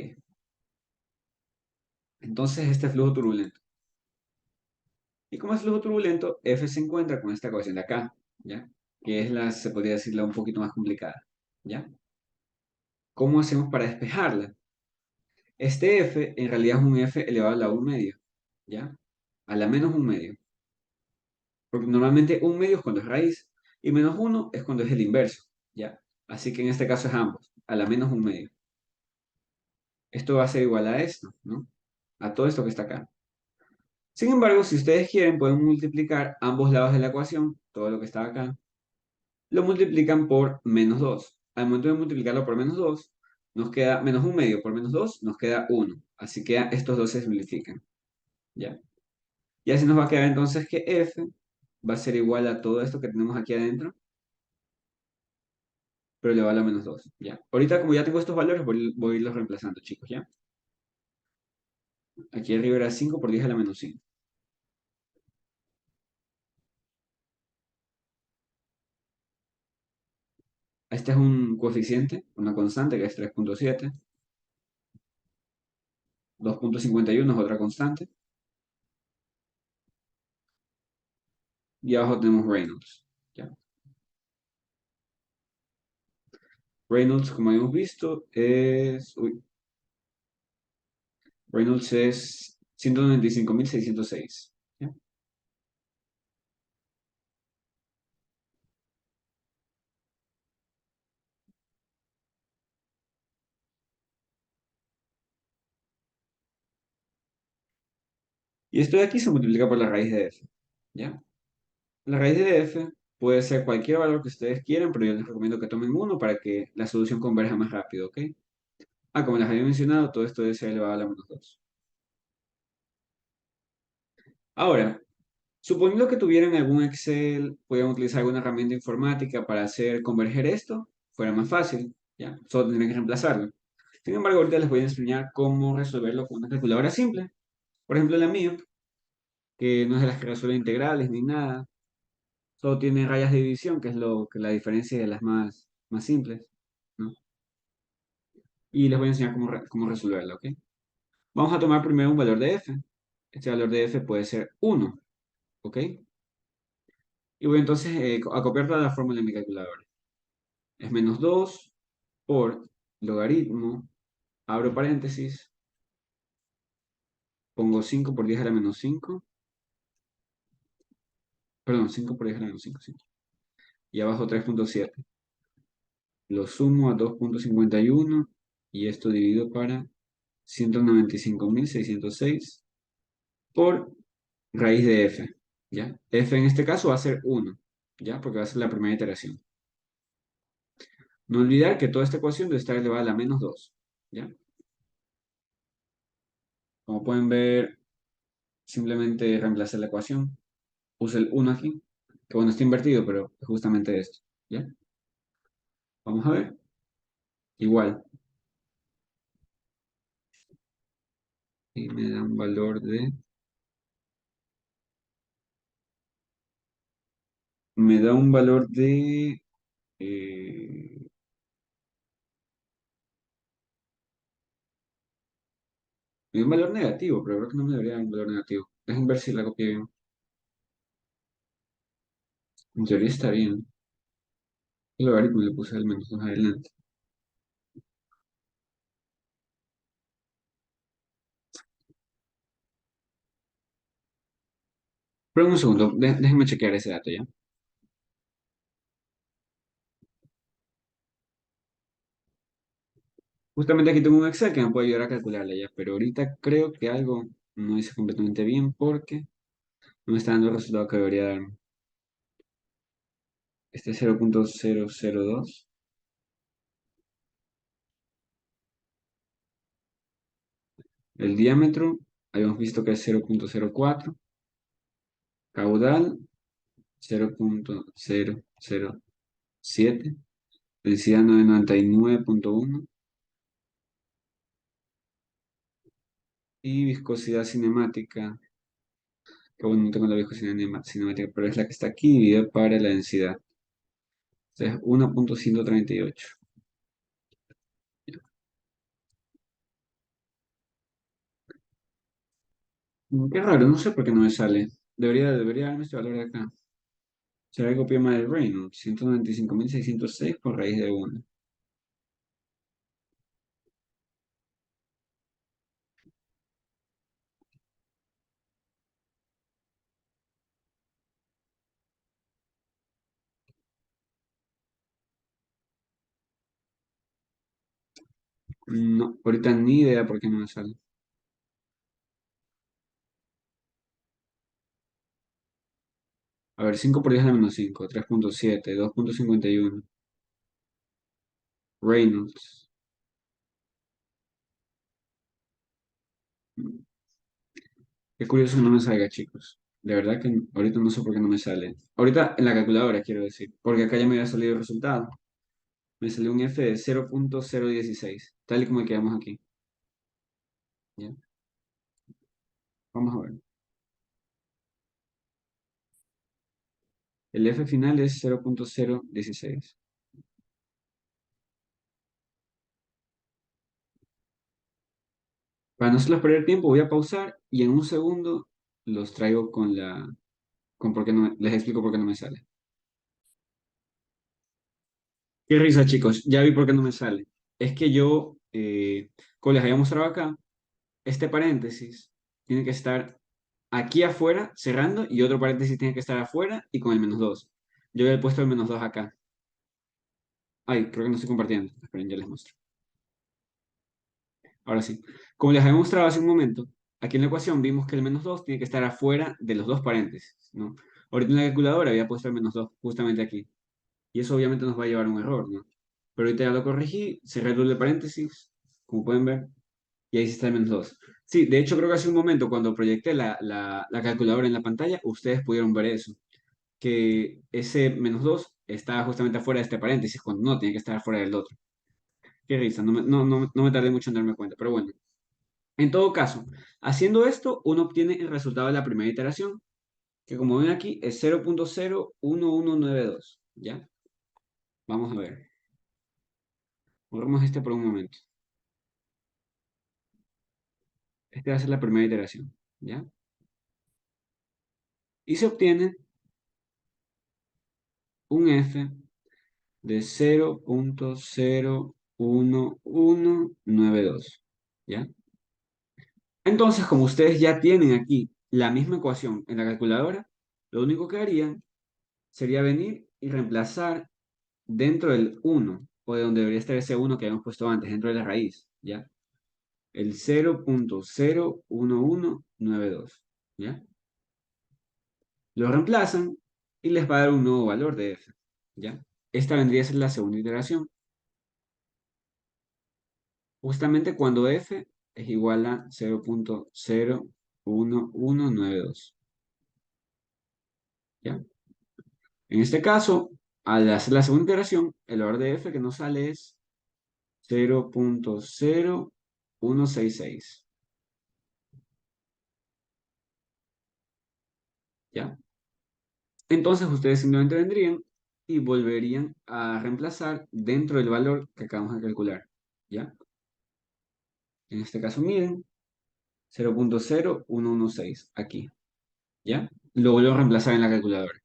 entonces este flujo turbulento. Y como es flujo turbulento, F se encuentra con esta ecuación de acá, ¿ya? Que es se podría decir, la un poquito más complicada, ¿ya? ¿Cómo hacemos para despejarla? Este F en realidad es un F elevado a la 1 medio, ¿ya? A la menos 1 medio. Porque normalmente 1 medio es cuando es raíz y menos 1 es cuando es el inverso, ¿ya? Así que en este caso es ambos, a la menos un medio. Esto va a ser igual a esto, ¿no? A todo esto que está acá. Sin embargo, si ustedes quieren, pueden multiplicar ambos lados de la ecuación, todo lo que está acá, lo multiplican por menos 2. Al momento de multiplicarlo por menos 2, nos queda menos un medio por menos 2, nos queda uno. Así que estos dos se simplifican, ¿ya? Y así nos va a quedar entonces que f va a ser igual a todo esto que tenemos aquí adentro, pero elevado a menos 2, ¿ya? Ahorita, como ya tengo estos valores, voy a irlos reemplazando, chicos, ¿ya? Aquí arriba era 5 por 10 a la menos 5. Este es un coeficiente, una constante que es 3,7. 2,51 es otra constante. Y abajo tenemos Reynolds, ¿ya? Reynolds, como habíamos visto, Reynolds es 195.606, ¿ya? Y esto de aquí se multiplica por la raíz de f, ¿ya? La raíz de f puede ser cualquier valor que ustedes quieran, pero yo les recomiendo que tomen uno para que la solución converja más rápido, ¿ok? Ah, como les había mencionado, todo esto debe ser elevado a la menos 2. Ahora, suponiendo que tuvieran algún Excel, podían utilizar alguna herramienta informática para hacer converger esto, fuera más fácil, ¿ya? Solo tendrían que reemplazarlo. Sin embargo, ahorita les voy a enseñar cómo resolverlo con una calculadora simple. Por ejemplo, la mía, que no es de las que resuelve integrales ni nada, solo tiene rayas de división, que es lo que la diferencia de las más simples, ¿no? Y les voy a enseñar cómo resolverla, ¿ok? Vamos a tomar primero un valor de f. Este valor de f puede ser 1, ¿ok? Y voy entonces a copiar toda la fórmula en mi calculadora. Es menos 2 por logaritmo, abro paréntesis, pongo 5 por 10 a la menos 5, perdón, 5 por 10 a la menos 5, sí. Y abajo 3,7. Lo sumo a 2,51 y esto dividido para 195.606 por raíz de f, ¿ya? F en este caso va a ser 1, ¿ya? Porque va a ser la primera iteración. No olvidar que toda esta ecuación debe estar elevada a la menos 2, ¿ya? Como pueden ver, simplemente reemplazar la ecuación. Puse el 1 aquí, que bueno, está invertido, pero es justamente esto, ¿ya? Vamos a ver. Igual. Y me da un valor de... Me da un valor de... eh, me da un valor negativo, pero creo que no me debería dar un valor negativo. Déjenme ver si la copié bien. En teoría está bien. El logaritmo le puse al menos más adelante. Pero un segundo, déjenme chequear ese dato ya. Justamente aquí tengo un Excel que me puede ayudar a calcularla ya, pero ahorita creo que algo no hice completamente bien porque no me está dando el resultado que debería darme. Este es 0,002. El diámetro, habíamos visto que es 0,04. Caudal, 0,007. Densidad 99,1. Y viscosidad cinemática, que bueno, no tengo la viscosidad cinemática, pero es la que está aquí dividida para la densidad. Entonces, 1,138. Qué raro, no sé por qué no me sale. Debería darme este valor de acá. ¿Será que copié mal el Reynolds? 195.606 por raíz de 1. No, ahorita ni idea por qué no me sale. A ver, 5 por 10 a la menos 5, 3,7, 2,51. Reynolds. Qué curioso que no me salga, chicos. De verdad que ahorita no sé por qué no me sale. Ahorita en la calculadora, quiero decir. Porque acá ya me había salido el resultado. Me salió un F de 0,016, tal y como quedamos aquí. ¿Ya? Vamos a ver. El F final es 0,016. Para no hacerlos perder tiempo, voy a pausar y en un segundo los traigo con por qué no les explico por qué no me sale. Qué risa, chicos. Ya vi por qué no me sale. Es que yo, como les había mostrado acá, este paréntesis tiene que estar aquí afuera, cerrando, y otro paréntesis tiene que estar afuera y con el -2. Yo había puesto el -2 acá. Ay, creo que no estoy compartiendo. Esperen, ya les muestro. Ahora sí. Como les había mostrado hace un momento, aquí en la ecuación vimos que el -2 tiene que estar afuera de los dos paréntesis, ¿no? Ahorita en la calculadora había puesto el -2 justamente aquí. Y eso obviamente nos va a llevar a un error, ¿no? Pero ahorita ya lo corregí, cerré el doble paréntesis, como pueden ver, y ahí sí está el -2. Sí, de hecho creo que hace un momento cuando proyecté la calculadora en la pantalla, ustedes pudieron ver eso, que ese -2 estaba justamente afuera de este paréntesis, cuando no, tiene que estar afuera del otro. Qué risa, no me tardé mucho en darme cuenta, pero bueno. En todo caso, haciendo esto, uno obtiene el resultado de la primera iteración, que como ven aquí es 0,01192, ¿ya? Vamos a ver. Borremos este por un momento. Esta va a ser la primera iteración, ¿ya? Y se obtiene un F de 0,01192, ¿ya? Entonces, como ustedes ya tienen aquí la misma ecuación en la calculadora, lo único que harían sería venir y reemplazar dentro del uno o de donde debería estar ese uno que habíamos puesto antes, dentro de la raíz, ¿ya? El 0,01192, ¿ya? Lo reemplazan y les va a dar un nuevo valor de f, ¿ya? Esta vendría a ser la segunda iteración, justamente cuando f es igual a 0,01192, ¿ya? En este caso, al hacer la segunda iteración, el valor de f que nos sale es 0,0166, ¿ya? Entonces ustedes simplemente vendrían y volverían a reemplazar dentro del valor que acabamos de calcular, ¿ya? En este caso miren, 0,0116 aquí, ¿ya? Lo vuelvo a reemplazar en la calculadora.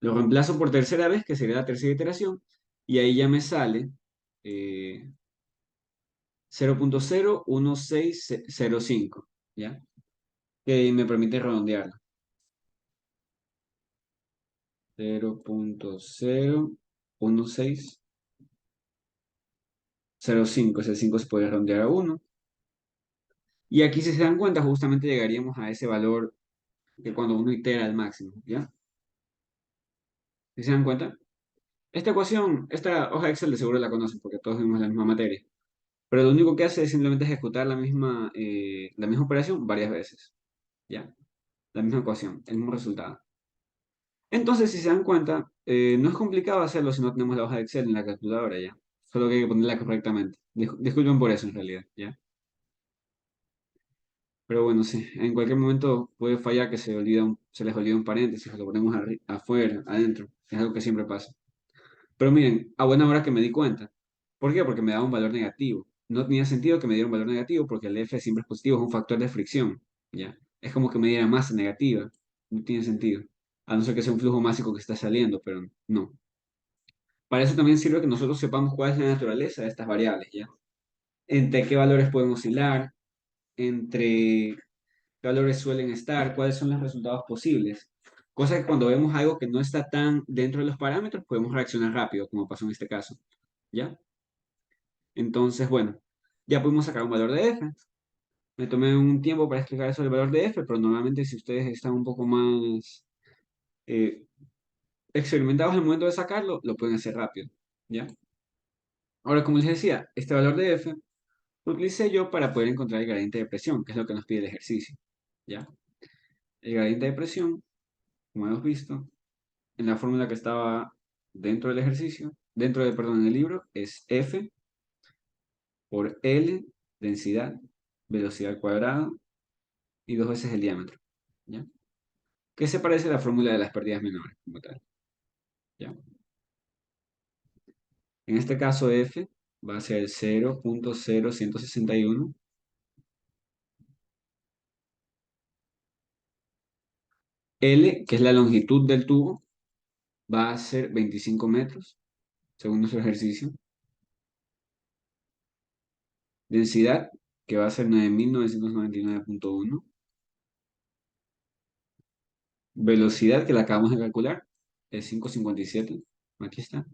Lo reemplazo por tercera vez, que sería la tercera iteración, y ahí ya me sale 0,01605, ¿ya? Que me permite redondearlo. 0,01605, ese 5 se puede redondear a 1. Y aquí, si se dan cuenta, justamente llegaríamos a ese valor de cuando uno itera al máximo, ¿ya? ¿Sí se dan cuenta? Esta ecuación, esta hoja de Excel de seguro la conocen porque todos vimos la misma materia. Pero lo único que hace es simplemente ejecutar la misma operación varias veces, ¿ya? La misma ecuación, el mismo resultado. Entonces, si se dan cuenta, no es complicado hacerlo si no tenemos la hoja de Excel en la calculadora, ¿ya? Solo que hay que ponerla correctamente. Disculpen por eso, en realidad, ¿ya? Pero bueno, sí, en cualquier momento puede fallar que se les olvida un paréntesis, o lo ponemos afuera, adentro. Es algo que siempre pasa. Pero miren, a buena hora que me di cuenta. ¿Por qué? Porque me daba un valor negativo. No tenía sentido que me diera un valor negativo porque el F siempre es positivo, es un factor de fricción, ¿ya? Es como que me diera masa negativa. No tiene sentido. A no ser que sea un flujo másico que está saliendo, pero no. Para eso también sirve que nosotros sepamos cuál es la naturaleza de estas variables, ¿ya? Entre qué valores pueden oscilar, entre qué valores suelen estar, cuáles son los resultados posibles. Cosa que cuando vemos algo que no está tan dentro de los parámetros, podemos reaccionar rápido, como pasó en este caso, ¿ya? Entonces, bueno. Ya pudimos sacar un valor de f. Me tomé un tiempo para explicar eso del valor de f, pero normalmente si ustedes están un poco más eh, experimentados en el momento de sacarlo, lo pueden hacer rápido, ¿ya? Ahora, como les decía, este valor de f lo utilicé yo para poder encontrar el gradiente de presión, que es lo que nos pide el ejercicio, ¿ya? El gradiente de presión, como hemos visto, en la fórmula que estaba dentro del ejercicio, perdón, en el libro, es F por L, densidad, velocidad al cuadrado, y dos veces el diámetro, ¿ya? Que se parece a la fórmula de las pérdidas menores, como tal, ¿ya? En este caso F va a ser 0.0161. L, que es la longitud del tubo, va a ser 25 metros, según nuestro ejercicio. Densidad, que va a ser 9.999.1. Velocidad, que la acabamos de calcular, es 5,57. Aquí está.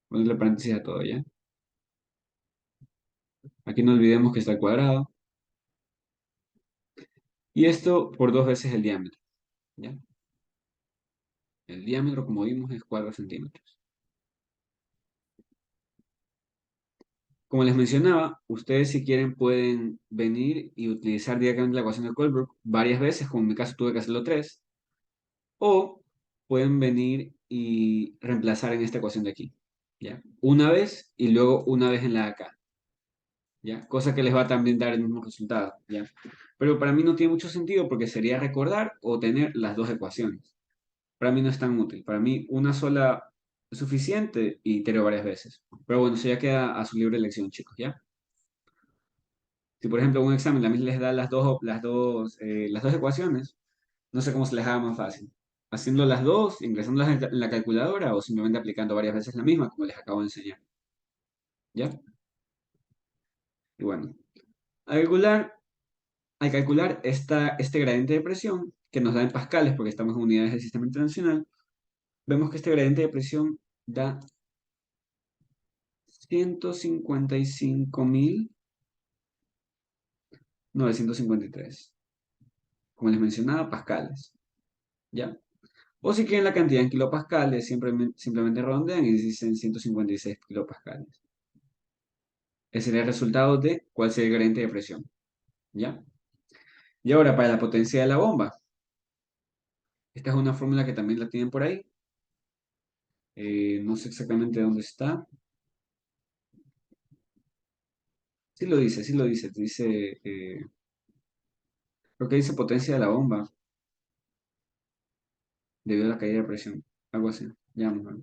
Ponerle paréntesis a todo, ¿ya? Aquí no olvidemos que está al cuadrado. Y esto por dos veces el diámetro, ¿ya? El diámetro, como vimos, es 4 centímetros. Como les mencionaba, ustedes si quieren pueden venir y utilizar directamente la ecuación de Colbrook varias veces, como en mi caso tuve que hacerlo tres, o pueden venir y reemplazar en esta ecuación de aquí, ¿ya? Una vez y luego una vez en la de acá, ¿ya? Cosa que les va a también dar el mismo resultado, ¿ya? Pero para mí no tiene mucho sentido porque sería recordar o tener las dos ecuaciones. Para mí no es tan útil. Para mí una sola es suficiente y itero varias veces. Pero bueno, eso ya queda a su libre elección, chicos, ¿ya? Si por ejemplo en un examen la misma les da las dos ecuaciones, no sé cómo se les haga más fácil. Haciendo las dos, ingresándolas en la calculadora o simplemente aplicando varias veces la misma, como les acabo de enseñar, ¿ya? Y bueno, al calcular, este gradiente de presión, que nos da en pascales porque estamos en unidades del sistema internacional, vemos que este gradiente de presión da 155.953, como les mencionaba, pascales, ¿ya? O si quieren la cantidad en kilopascales, simplemente redondean y dicen 156 kilopascales. Ese sería el resultado de cuál sería el gradiente de presión, ¿ya? Y ahora, para la potencia de la bomba. Esta es una fórmula que también la tienen por ahí. No sé exactamente dónde está. Sí lo dice, sí lo dice. Dice, creo que dice potencia de la bomba debido a la caída de presión. Algo así. Ya, vamos a ver.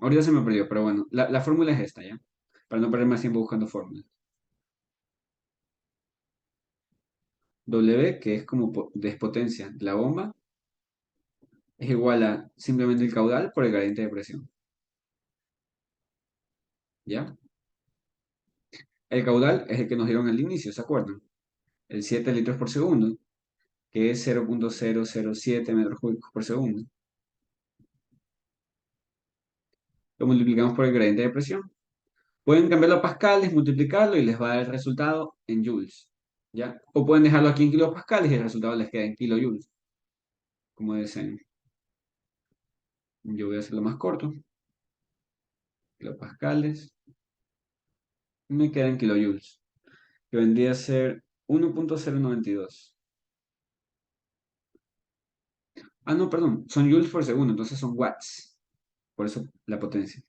Ahorita se me perdió, pero bueno, la fórmula es esta, ¿ya? Para no perder más tiempo buscando fórmulas. W, que es como despotencia de la bomba, es igual a simplemente el caudal por el gradiente de presión, ¿ya? El caudal es el que nos dieron al inicio, ¿se acuerdan? El 7 litros por segundo, que es 0.007 metros cúbicos por segundo. Lo multiplicamos por el gradiente de presión. Pueden cambiarlo a pascales, multiplicarlo y les va a dar el resultado en joules, ¿ya? O pueden dejarlo aquí en kilopascales y el resultado les queda en kilojoules, como deseen. Yo voy a hacerlo más corto. Kilopascales. Me queda en kilojoules, que vendría a ser 1.092. Ah, no, perdón. Son joules por segundo, entonces son watts. Por eso la potencia.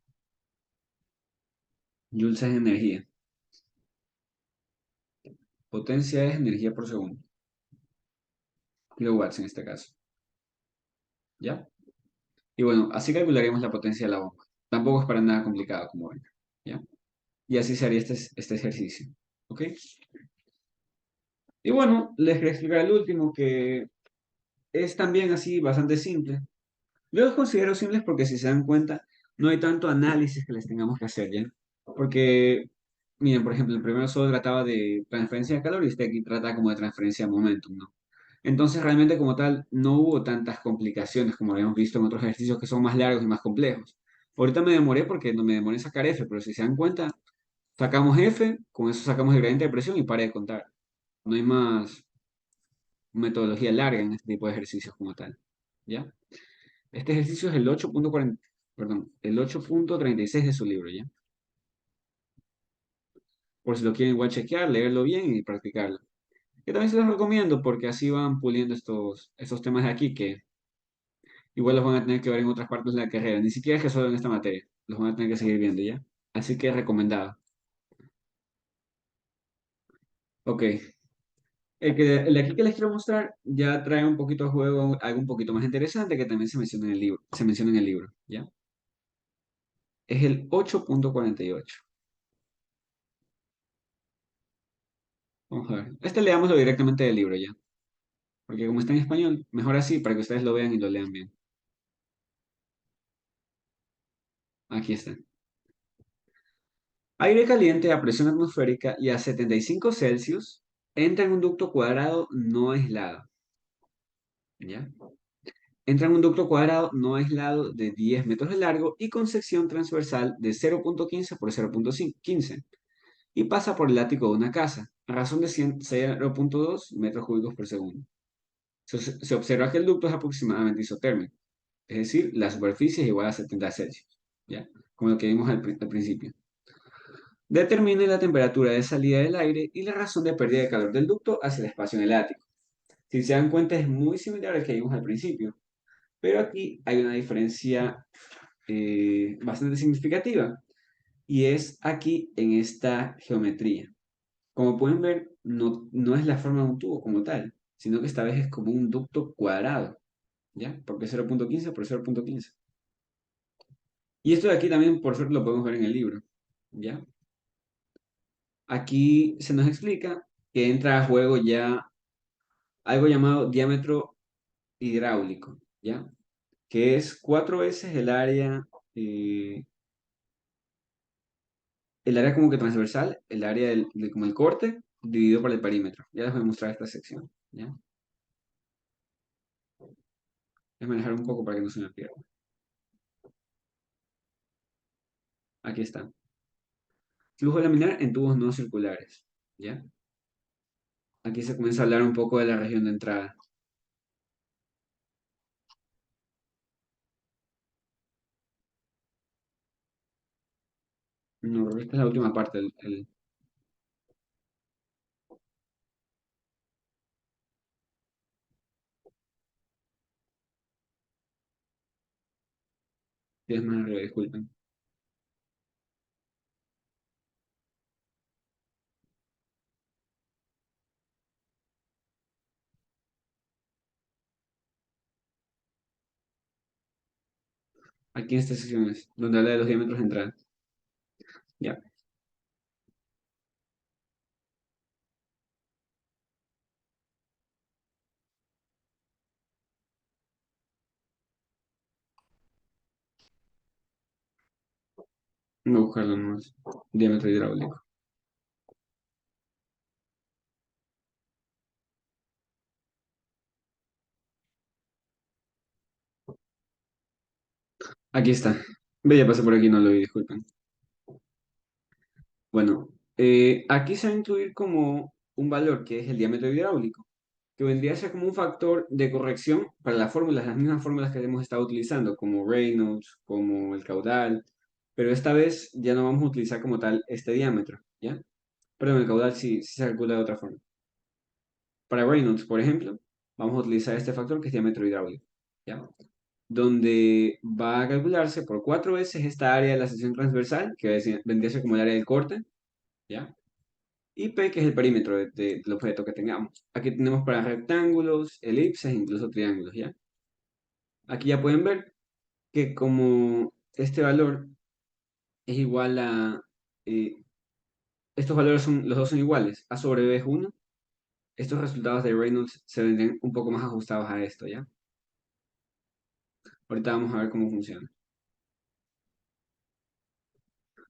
Joules es energía. Potencia es energía por segundo. Kilowatts en este caso. ¿Ya? Y bueno, así calcularíamos la potencia de la bomba. Tampoco es para nada complicado, como ven. ¿Ya? Y así se haría este ejercicio. ¿Ok? Y bueno, les quería explicar el último, que es también así bastante simple. Yo los considero simples porque si se dan cuenta, no hay tanto análisis que les tengamos que hacer, ¿ya? Porque, miren, por ejemplo, el primero solo trataba de transferencia de calor y este aquí trata como de transferencia de momentum, ¿no? Entonces, realmente como tal, no hubo tantas complicaciones como habíamos visto en otros ejercicios que son más largos y más complejos. Ahorita me demoré porque no me demoré en sacar F, pero si se dan cuenta, sacamos F, con eso sacamos el gradiente de presión y paré de contar. No hay más metodología larga en este tipo de ejercicios como tal. ¿Ya? Este ejercicio es el 8.40, perdón, el 8.36 de su libro, ¿ya? Por si lo quieren igual chequear, leerlo bien y practicarlo. Que también se los recomiendo porque así van puliendo estos temas de aquí que igual los van a tener que ver en otras partes de la carrera. Ni siquiera es que solo en esta materia. Los van a tener que seguir viendo, ¿ya? Así que recomendado. Ok. El de aquí que les quiero mostrar ya trae un poquito de juego, algo un poquito más interesante que también se menciona en el libro. Se menciona en el libro, ¿ya? Es el 8.48. Vamos a ver. Este leámoslo directamente del libro, ¿ya? Porque como está en español, mejor así para que ustedes lo vean y lo lean bien. Aquí está. Aire caliente a presión atmosférica y a 75 Celsius entra en un ducto cuadrado no aislado, ¿ya? Entra en un ducto cuadrado no aislado de 10 metros de largo y con sección transversal de 0.15 por 0.15 y pasa por el ático de una casa, a razón de 0.2 metros cúbicos por segundo. Se observa que el ducto es aproximadamente isotérmico, es decir, la superficie es igual a 70 Celsius, ¿ya? Como lo que vimos al principio. Determine la temperatura de salida del aire y la razón de pérdida de calor del ducto hacia el espacio en el ático. Si se dan cuenta, es muy similar al que vimos al principio, pero aquí hay una diferencia bastante significativa y es aquí en esta geometría. Como pueden ver, no es la forma de un tubo como tal, sino que esta vez es como un ducto cuadrado, ¿ya? Porque 0.15 por 0.15. Y esto de aquí también, por suerte, lo podemos ver en el libro, ¿ya? Aquí se nos explica que entra a juego ya algo llamado diámetro hidráulico, ¿ya? Que es cuatro veces eh, el área como que transversal, el área como el corte, dividido por el perímetro. Ya les voy a mostrar esta sección, ¿ya? Voy a manejar un poco para que no se me pierda. Aquí está. Flujo laminar en tubos no circulares, ¿ya? Aquí se comienza a hablar un poco de la región de entrada. No, esta es la última parte. Es más arriba, disculpen. Aquí en esta sección es donde habla de los diámetros de entrada. Ya, voy a buscarlo más. Diámetro hidráulico. Aquí está. Ve, ya pasé por aquí, no lo vi, disculpen. Bueno, aquí se va a incluir como un valor que es el diámetro hidráulico, que vendría a ser como un factor de corrección para las fórmulas, las mismas fórmulas que hemos estado utilizando, como Reynolds, como el caudal, pero esta vez ya no vamos a utilizar como tal este diámetro, ¿ya? Perdón, el caudal sí se calcula de otra forma. Para Reynolds, por ejemplo, vamos a utilizar este factor que es diámetro hidráulico, ¿ya? Donde va a calcularse por cuatro veces esta área de la sección transversal, que vendría a ser como el área del corte, ¿ya? Y P, que es el perímetro del objeto que tengamos. Aquí tenemos para rectángulos, elipses, incluso triángulos, ¿ya? Aquí ya pueden ver que como este valor es igual a... eh, estos valores los dos son iguales, A sobre B es 1, estos resultados de Reynolds se ven un poco más ajustados a esto, ¿ya? Ahorita vamos a ver cómo funciona.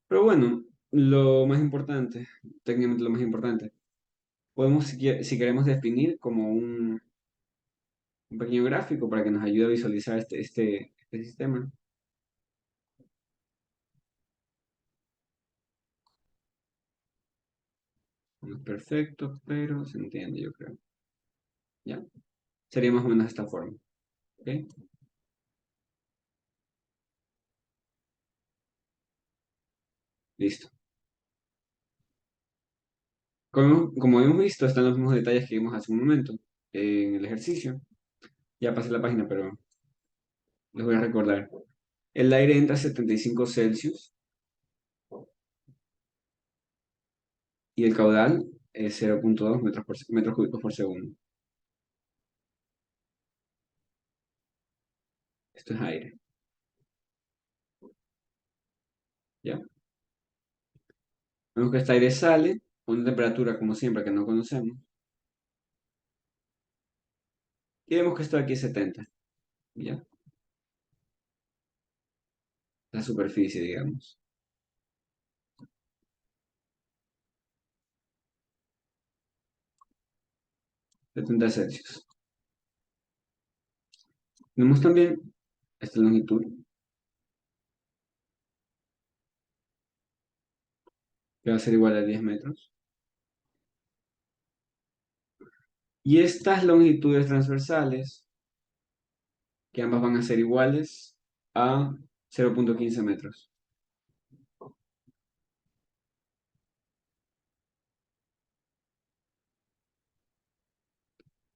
Pero bueno, lo más importante, técnicamente lo más importante, podemos, si queremos definir como un un pequeño gráfico para que nos ayude a visualizar este sistema. No es perfecto, pero se entiende, yo creo. ¿Ya? Sería más o menos de esta forma. ¿Ok? Listo. Como hemos visto, están los mismos detalles que vimos hace un momento en el ejercicio. Ya pasé la página, pero les voy a recordar. El aire entra a 75 Celsius y el caudal es 0,2 metros cúbicos por segundo. Esto es aire. ¿Ya? Vemos que este aire sale a una temperatura, como siempre, que no conocemos. Y vemos que esto de aquí es 70. ¿Ya? La superficie, digamos. 70 Celsius. Tenemos también esta longitud, que va a ser igual a 10 metros. Y estas longitudes transversales, que ambas van a ser iguales a 0,15 metros.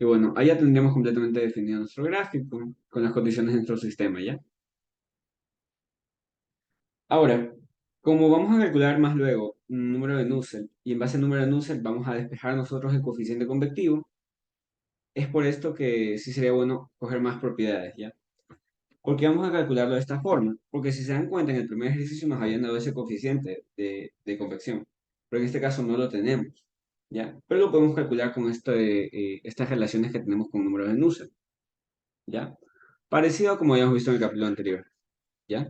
Y bueno, ahí ya tendríamos completamente definido nuestro gráfico con las condiciones de nuestro sistema, ¿ya? Ahora, como vamos a calcular más luego un número de Nusselt, y en base al número de Nusselt vamos a despejar nosotros el coeficiente convectivo, es por esto que sí sería bueno coger más propiedades, ¿ya? Porque vamos a calcularlo de esta forma, porque si se dan cuenta, en el primer ejercicio nos habían dado ese coeficiente de convección, pero en este caso no lo tenemos, ¿ya? Pero lo podemos calcular con estas relaciones que tenemos con números de Nusselt, ¿ya? Parecido a como habíamos visto en el capítulo anterior, ¿ya?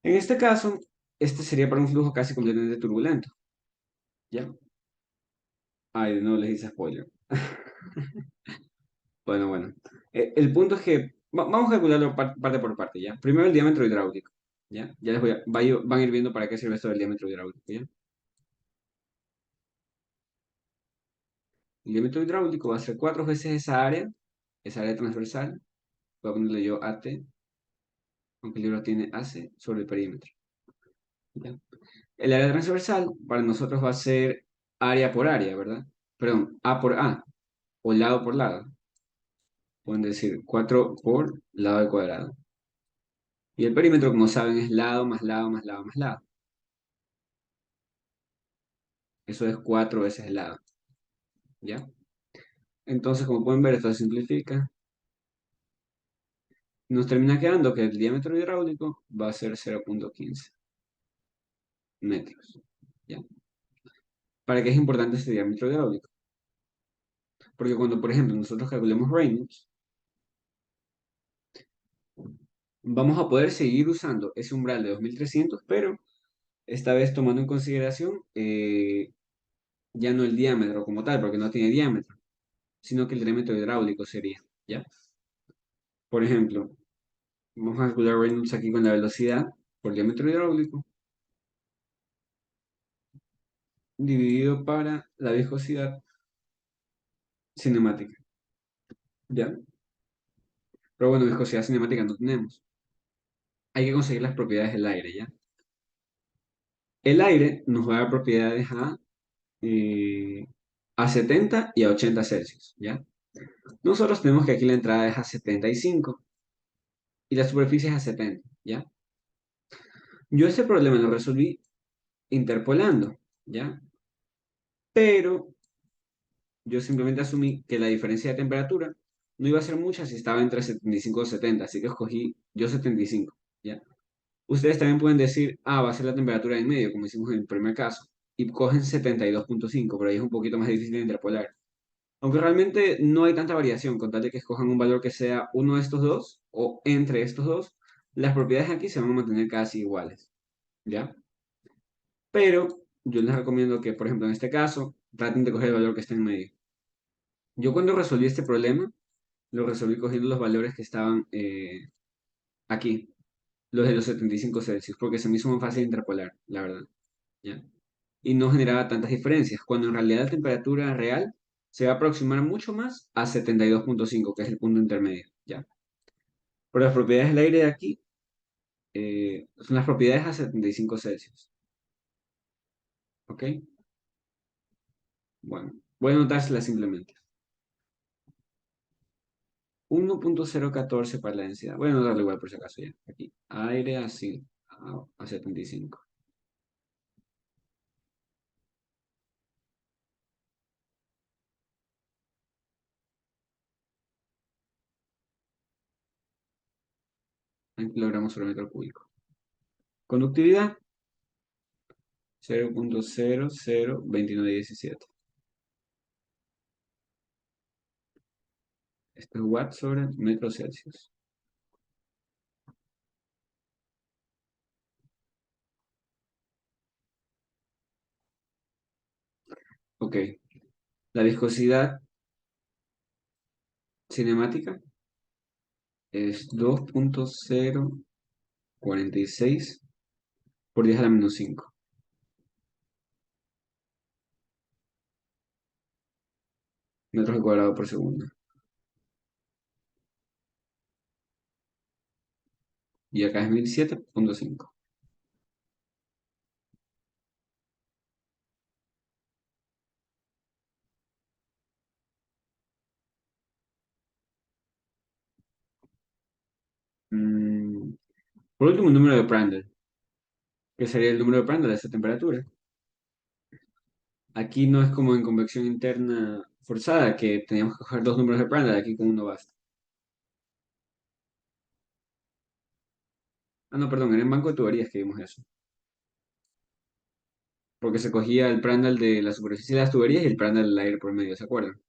En este caso, este sería para un flujo casi completamente turbulento, ¿ya? Ay, no les hice spoiler. Bueno, bueno. El punto es que vamos a calcularlo parte por parte, ¿ya? Primero el diámetro hidráulico, ¿ya? Ya van a ir viendo para qué sirve esto del diámetro hidráulico, ¿ya? El diámetro hidráulico va a ser 4 veces esa área transversal. Voy a ponerle yo AT, aunque el libro tiene AC, sobre el perímetro, ¿ya? El área transversal para nosotros va a ser área por área, ¿verdad? Perdón, A por A, o lado por lado. Pueden decir 4 por lado al cuadrado. Y el perímetro, como saben, es lado más lado más lado más lado. Eso es 4 veces el lado, ¿ya? Entonces, como pueden ver, esto se simplifica. Nos termina quedando que el diámetro hidráulico va a ser 0,15 metros, ¿ya? ¿Para qué es importante este diámetro hidráulico? Porque cuando, por ejemplo, nosotros calculemos Reynolds, vamos a poder seguir usando ese umbral de 2300, pero esta vez tomando en consideración ya no el diámetro como tal, porque no tiene diámetro, sino que el diámetro hidráulico sería, ¿ya? Por ejemplo, vamos a calcular Reynolds aquí con la velocidad por diámetro hidráulico dividido para la viscosidad cinemática, ¿ya? Pero bueno, viscosidad cinemática no tenemos. Hay que conseguir las propiedades del aire, ¿ya? El aire nos va a dar propiedades eh, a 70 y a 80 Celsius, ¿ya? Nosotros tenemos que aquí la entrada es a 75 y la superficie es a 70, ¿ya? Yo ese problema lo resolví interpolando, ¿ya? Pero yo simplemente asumí que la diferencia de temperatura no iba a ser mucha si estaba entre 75 y 70, así que escogí yo 75, ¿ya? Ustedes también pueden decir, ah, va a ser la temperatura en medio, como hicimos en el primer caso, y cogen 72,5, pero ahí es un poquito más difícil de interpolar. Aunque realmente no hay tanta variación, con tal de que escojan un valor que sea uno de estos dos o entre estos dos, las propiedades aquí se van a mantener casi iguales, ¿ya? Pero yo les recomiendo que, por ejemplo, en este caso, traten de coger el valor que esté en medio. Yo cuando resolví este problema, lo resolví cogiendo los valores que estaban aquí, los de los 75 Celsius, porque se me hizo muy fácil interpolar, la verdad. ¿Ya? Y no generaba tantas diferencias, cuando en realidad la temperatura real se va a aproximar mucho más a 72,5, que es el punto intermedio. ¿Ya? Por las propiedades del aire de aquí, son las propiedades a 75 Celsius. ¿Ok? Bueno, voy a anotárselas simplemente. 1,014 para la densidad. Voy a anotarlo igual por si acaso ya. Aquí. Aire así, a 75. En kilogramos sobre metro cúbico. Conductividad, 0,002917. Esto es watts sobre metro Celsius. Ok. La viscosidad cinemática es 2,046 por 10 a la menos 5 metros al cuadrado por segundo. Y acá es 1007,5. Mm, por último, el número de Prandtl, que sería el número de Prandtl de esa temperatura. Aquí no es como en convección interna forzada, que teníamos que coger dos números de Prandtl, aquí con uno basta. Ah, no, perdón, era en banco de tuberías que vimos eso. Porque se cogía el Prandtl de la superficie de las tuberías y el Prandtl del aire por medio, ¿se acuerdan?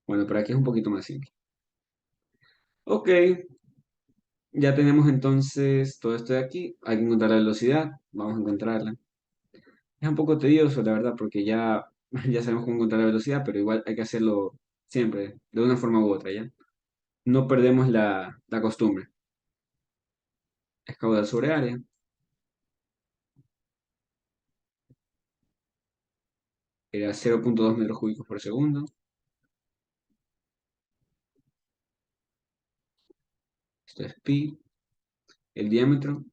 Bueno, pero aquí es un poquito más simple. Ok, ya tenemos entonces todo esto de aquí. Hay que encontrar la velocidad. Vamos a encontrarla. Es un poco tedioso, la verdad, porque ya, ya sabemos cómo encontrar la velocidad, pero igual hay que hacerlo siempre, de una forma u otra, ¿ya? No perdemos la costumbre. Es caudal sobre área. Era 0,2 metros cúbicos por segundo. Esto es pi. El diámetro.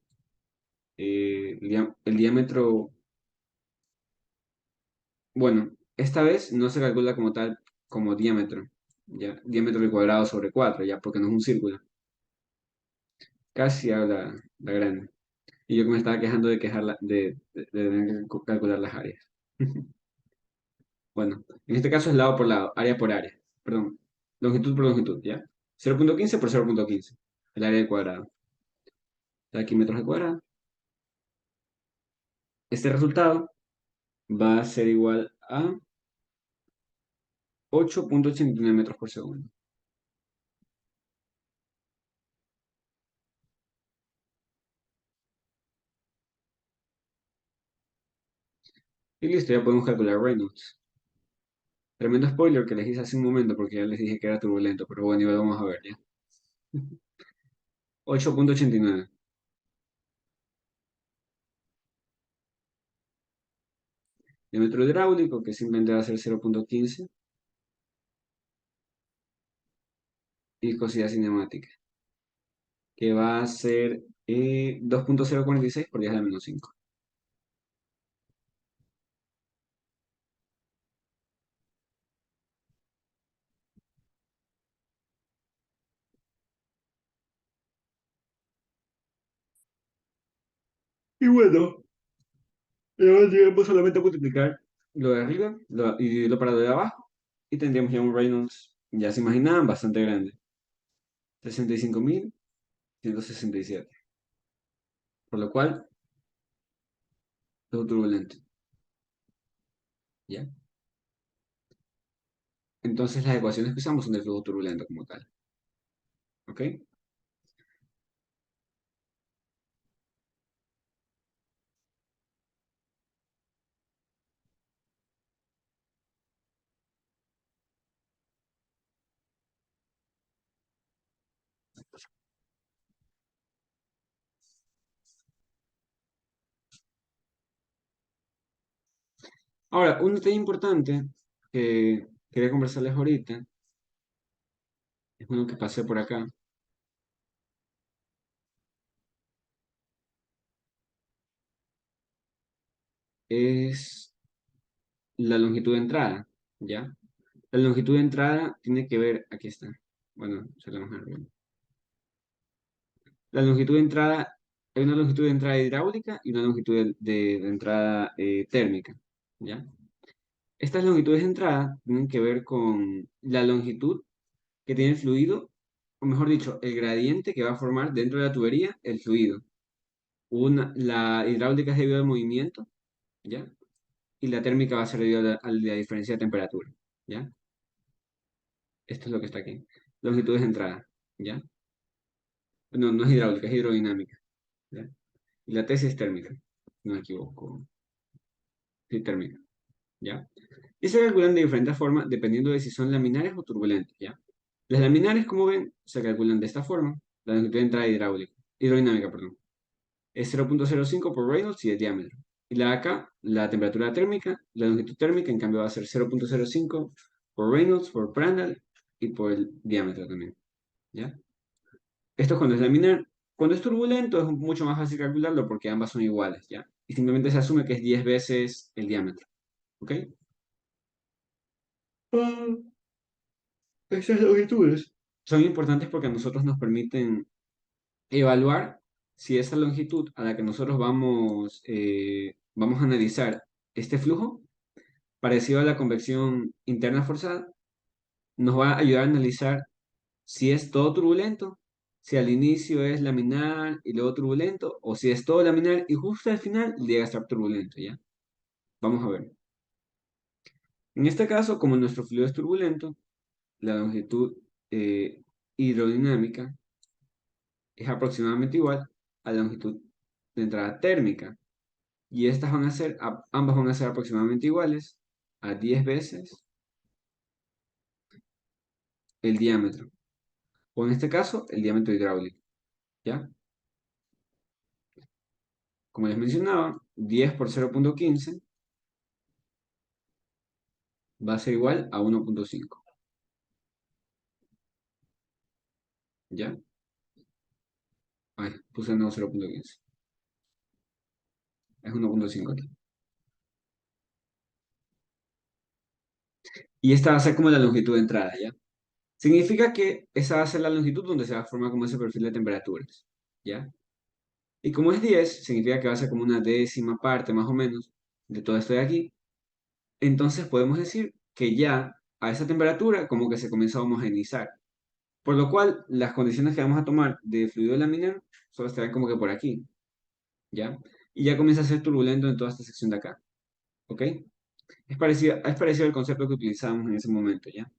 El diámetro, bueno, esta vez no se calcula como tal, como diámetro. Ya, diámetro al cuadrado sobre 4 ya, porque no es un círculo. Casi a la grande. Y yo que me estaba quejando de de tener que calcular las áreas. Bueno, en este caso es lado por lado, área por área. Perdón, longitud por longitud, ¿ya? 0,15 por 0,15. El área del cuadrado. Aquí metros al cuadrado. Este resultado va a ser igual a 8,89 metros por segundo. Y listo, ya podemos calcular Reynolds. Tremendo spoiler que les hice hace un momento porque ya les dije que era turbulento, pero bueno, igual vamos a ver ya. 8,89. Diámetro hidráulico, que simplemente va a ser 0,15. Y viscosidad cinemática, que va a ser 2,046 por 10 a la menos 5. Y bueno, vamos solamente a multiplicar lo de arriba y lo para lo de abajo. Y tendríamos ya un Reynolds, ya se imaginaban, bastante grande. 65.167. Por lo cual, todo turbulento. ¿Ya? Entonces las ecuaciones que usamos son del flujo turbulento como tal. ¿Ok? Ahora, un detalle importante que quería conversarles ahorita, es uno que pasé por acá, es la longitud de entrada, ¿ya? La longitud de entrada tiene que ver, aquí está, bueno, se lo vamos a ver. La longitud de entrada, hay una longitud de entrada hidráulica y una longitud de entrada térmica, ¿ya? Estas longitudes de entrada tienen que ver con la longitud que tiene el fluido, o mejor dicho, el gradiente que va a formar dentro de la tubería el fluido. La hidráulica es debido al movimiento, ¿ya? Y la térmica va a ser debido a la diferencia de temperatura, ¿ya? Esto es lo que está aquí. Longitudes de entrada, ¿ya? No, no es hidráulica, es hidrodinámica, ¿ya? Y la tesis es térmica, no me equivoco, sí, térmica, ¿ya? Y se calculan de diferentes formas dependiendo de si son laminares o turbulentos, ¿ya? Las laminares, como ven, se calculan de esta forma, la longitud de entrada hidrodinámica, perdón. Es 0,05 por Reynolds y el diámetro. Y la de acá, la temperatura térmica, la longitud térmica, en cambio va a ser 0,05 por Reynolds, por Prandtl y por el diámetro también, ¿ya? Esto es cuando es laminar. Cuando es turbulento es mucho más fácil calcularlo porque ambas son iguales, ¿ya? Y simplemente se asume que es 10 veces el diámetro, ¿ok? Ah, esas longitudes son importantes porque a nosotros nos permiten evaluar si esa longitud a la que nosotros vamos a analizar este flujo, parecido a la convección interna forzada, nos va a ayudar a analizar si es todo turbulento, si al inicio es laminar y luego turbulento, o si es todo laminar y justo al final llega a estar turbulento, ¿ya? Vamos a ver. En este caso, como nuestro fluido es turbulento, la longitud eh, hidrodinámica es aproximadamente igual a la longitud de entrada térmica. Y estas van a ser, ambas van a ser aproximadamente iguales a 10 veces el diámetro. O en este caso, el diámetro hidráulico. ¿Ya? Como les mencionaba, 10 por 0,15 va a ser igual a 1,5. ¿Ya? Ay, puse no 0,15. Es 1,5 aquí. Y esta va a ser como la longitud de entrada, ¿ya? Significa que esa va a ser la longitud donde se va a formar como ese perfil de temperaturas. ¿Ya? Y como es 10 significa que va a ser como una décima parte más o menos de todo esto de aquí. Entonces podemos decir que ya a esa temperatura como que se comienza a homogeneizar. Por lo cual las condiciones que vamos a tomar de fluido laminar solo estarán como que por aquí, ¿ya? Y ya comienza a ser turbulento en toda esta sección de acá, ¿ok? Es parecido al concepto que utilizábamos en ese momento, ¿ya?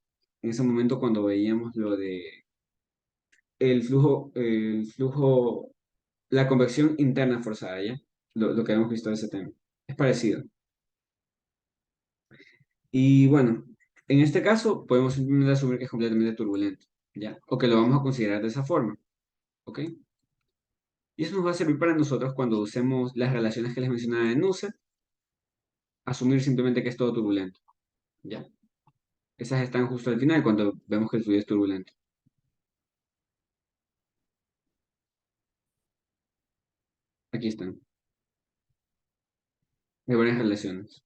En ese momento cuando veíamos lo de el flujo, la convección interna forzada, ¿ya? Lo que hemos visto de ese tema. Es parecido. Y bueno, en este caso podemos simplemente asumir que es completamente turbulento, ¿ya? O que lo vamos a considerar de esa forma, ¿ok? Y eso nos va a servir para nosotros cuando usemos las relaciones que les mencionaba en Nusselt, asumir simplemente que es todo turbulento, ¿ya? Esas están justo al final cuando vemos que el fluido es turbulento. Aquí están, de varias relaciones.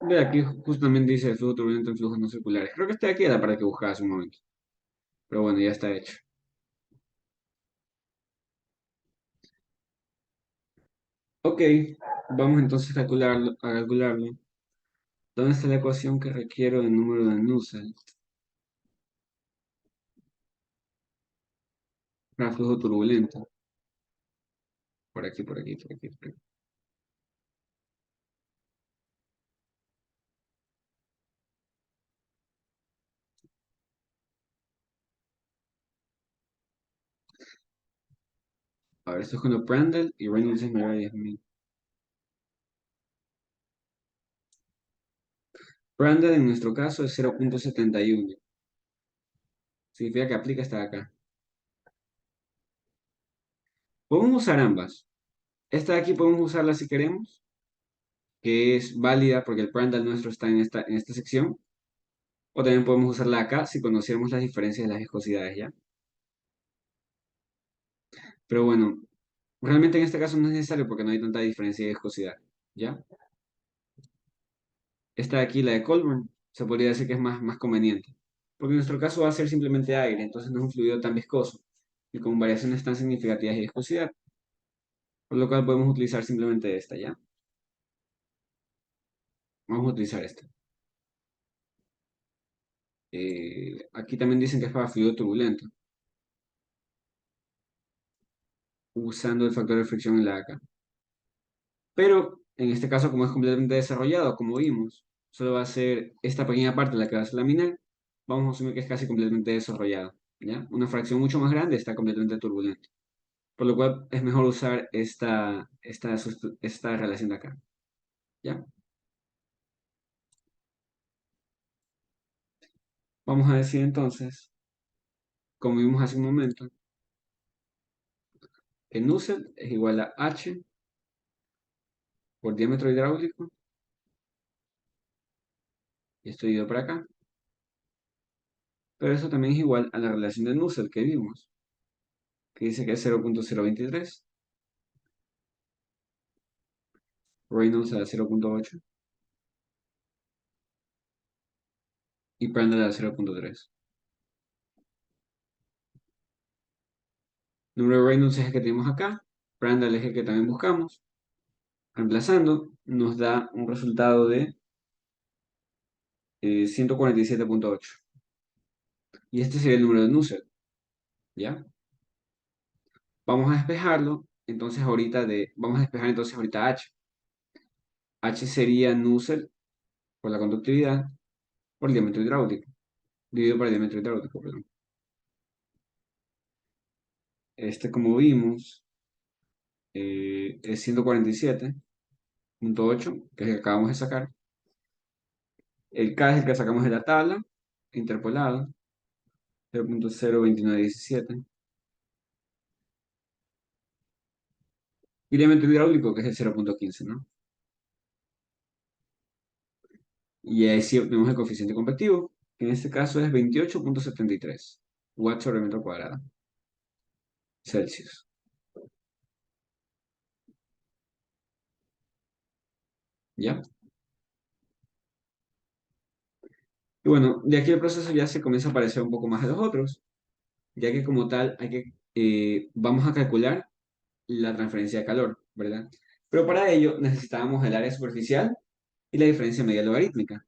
De aquí justamente dice el flujo turbulento en flujos no circulares. Creo que este de aquí era para que buscaba hace un momento. Pero bueno, ya está hecho. Ok, vamos entonces a calcularlo. ¿Dónde está la ecuación que requiero del número de Nusselt para flujo turbulento? Por aquí, por aquí, por aquí, por aquí. A ver, esto es cuando Prandtl y Reynolds es mayor a 10.000. Prandtl en nuestro caso es 0,71. Significa que aplica hasta acá. Podemos usar ambas. Esta de aquí podemos usarla si queremos, que es válida porque el Prandtl nuestro está en esta sección. O también podemos usarla acá si conociéramos las diferencias de las viscosidades, ¿ya? Pero bueno, realmente en este caso no es necesario porque no hay tanta diferencia de viscosidad, ¿ya? Esta de aquí, la de Colburn, se podría decir que es más conveniente. Porque en nuestro caso va a ser simplemente aire, entonces no es un fluido tan viscoso y con variaciones tan significativas de viscosidad, por lo cual podemos utilizar simplemente esta, ¿ya? Vamos a utilizar esta. Aquí también dicen que es para fluido turbulento, usando el factor de fricción en la AK. Pero en este caso, como es completamente desarrollado, como vimos, solo va a ser esta pequeña parte la que va a ser laminar. Vamos a asumir que es casi completamente desarrollado, ¿ya? Una fracción mucho más grande está completamente turbulento. Por lo cual es mejor usar esta relación de acá, ¿ya? Vamos a decir entonces, como vimos hace un momento, que Nusselt es igual a H por diámetro hidráulico, y esto ido para acá. Pero eso también es igual a la relación de Nusselt que vimos, que dice que es 0,023, Reynolds a 0,8 y Prandtl a 0,3. El número de Reynolds es el que tenemos acá, Prandtl es el que también buscamos. Reemplazando, nos da un resultado de 147,8. Y este sería el número de Nusselt, ¿ya? Vamos a despejarlo, entonces vamos a despejar entonces ahorita H. H sería Nusselt por la conductividad por el diámetro hidráulico, dividido por el diámetro hidráulico, perdón. Este, como vimos, es 147,8, que es el que acabamos de sacar. El K es el que sacamos de la tabla, interpolado, 0,02917. Y el diámetro hidráulico, que es el 0,15, ¿no? Y ahí sí obtenemos el coeficiente convectivo, que en este caso es 28,73 watts sobre metro cuadrado Celsius. ¿Ya? Y bueno, de aquí el proceso ya se comienza a parecer un poco más a los otros, ya que como tal vamos a calcular la transferencia de calor, ¿verdad? Pero para ello necesitábamos el área superficial y la diferencia media logarítmica.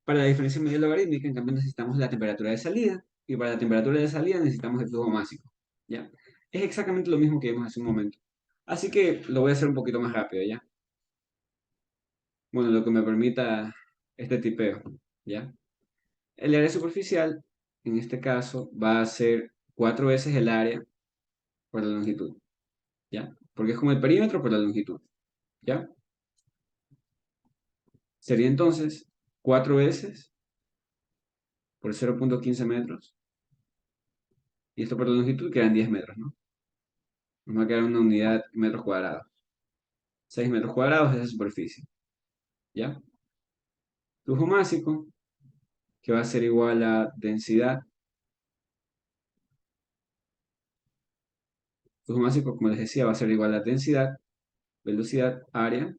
Para la diferencia media logarítmica, en cambio, necesitamos la temperatura de salida, y para la temperatura de salida necesitamos el flujo másico, ¿ya? Es exactamente lo mismo que vimos hace un momento. Así que lo voy a hacer un poquito más rápido, ¿ya? Bueno, lo que me permita este tipeo, ¿ya? El área superficial, en este caso, va a ser 4 veces el área por la longitud, ¿ya? Porque es como el perímetro por la longitud, ¿ya? Sería entonces 4 veces por 0,15 metros, y esto por la longitud quedan 10 metros, ¿no? Nos va a quedar una unidad en metros cuadrados. 6 metros cuadrados de esa superficie, ¿ya? Flujo másico, que va a ser igual a densidad. Flujo másico, como les decía, va a ser igual a densidad, velocidad, área,